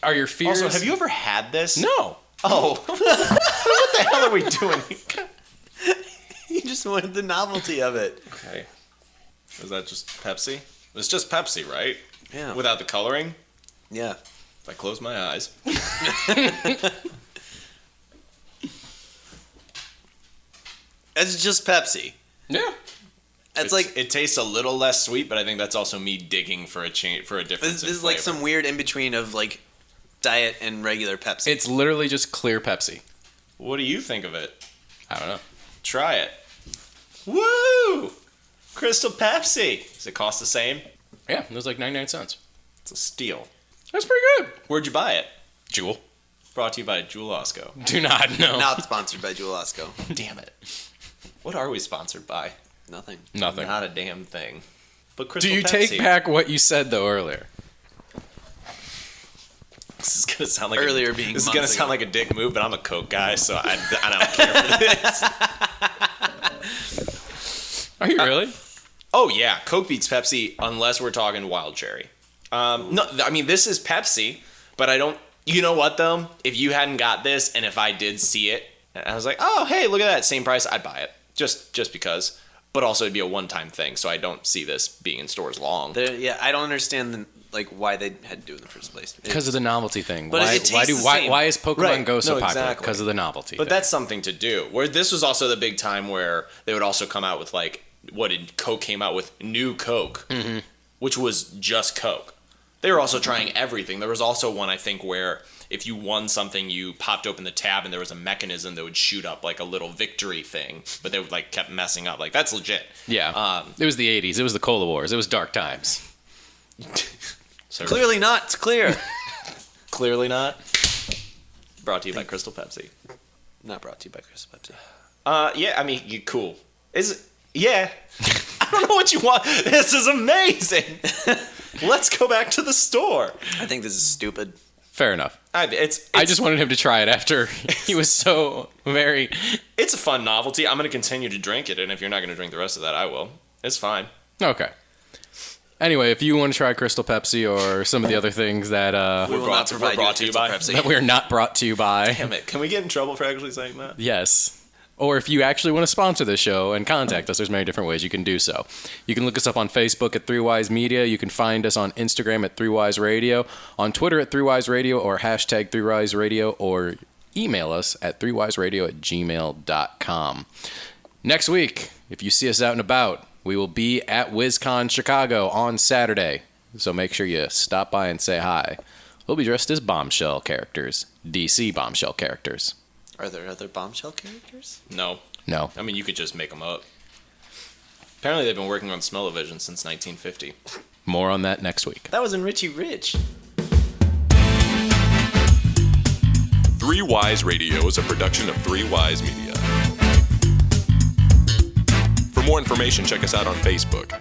Are your fears? Also, have you ever had this? No. Oh. What the hell are we doing? You just wanted the novelty of it. Okay. Is that just Pepsi? It's just Pepsi, right? Yeah. Without the coloring? Yeah. If I close my eyes. It's just Pepsi. Yeah. It's like it tastes a little less sweet, but I think that's also me digging for a change, for a difference. this is like some weird in between of like diet and regular Pepsi. It's literally just clear Pepsi. What do you think of it? I don't know. Try it. Woo! Crystal Pepsi. Does it cost the same? Yeah, it was like 99 cents. It's a steal. That's pretty good. Where'd you buy it? Jewel. Brought to you by Jewel Osco. Do not know. Not sponsored by Jewel Osco. Damn it. What are we sponsored by? Nothing. Nothing. Not a damn thing. But Do Crystal you Pepsi. take back what you said though earlier? This is gonna sound like Earlier being This is months gonna sound ago. like a dick move, but I'm a Coke guy, so I don't care for this. Are you really? Oh yeah, Coke beats Pepsi unless we're talking wild cherry. No, I mean this is Pepsi, but I don't. You know what though? If you hadn't got this, and if I did see it, and I was like, oh hey, look at that, same price, I'd buy it just because. But also it'd be a one-time thing, so I don't see this being in stores long. Yeah, I don't understand why they had to do it in the first place. Because of the novelty thing. But it tastes the same. Why is Pokemon Right. Go so No, popular? exactly. Because of the novelty. But thing. that's something to do. Where this was also the big time where they would also come out with like, what did Coke came out with? New Coke, which was just Coke. They were also trying everything. There was also one, I think, where if you won something, you popped open the tab and there was a mechanism that would shoot up like a little victory thing, but they would like kept messing up. Like that's legit. Yeah. It was the 80s. It was the Cola Wars. It was dark times. So Clearly not. It's clear. clearly not. Brought to you by Crystal Pepsi. Not brought to you by Crystal Pepsi. Yeah, I mean, cool. Is it? Yeah. I don't know what you want. This is amazing. Let's go back to the store. I think this is stupid. Fair enough. I just wanted him to try it after he was so very... It's a fun novelty. I'm going to continue to drink it, and if you're not going to drink the rest of that, I will. It's fine. Okay. Anyway, if you want to try Crystal Pepsi or some of the other things that We will not provide brought to you by- Pepsi. that we're not brought to you by... Damn it. Can we get in trouble for actually saying that? Yes. Or if you actually want to sponsor this show and contact us, there's many different ways you can do so. You can look us up on Facebook at 3Wise Media. You can find us on Instagram at 3Wise Radio, on Twitter at 3Wise Radio, or hashtag 3Wise Radio, or email us at threewiseradio@gmail.com. Next week, if you see us out and about, we will be at WizCon Chicago on Saturday. So make sure you stop by and say hi. We'll be dressed as bombshell characters. DC bombshell characters. Are there other bombshell characters? No. No. I mean, you could just make them up. Apparently, they've been working on Smell-O-Vision since 1950. More on that next week. That was in Richie Rich. Three Wise Radio is a production of Three Wise Media. For more information, check us out on Facebook.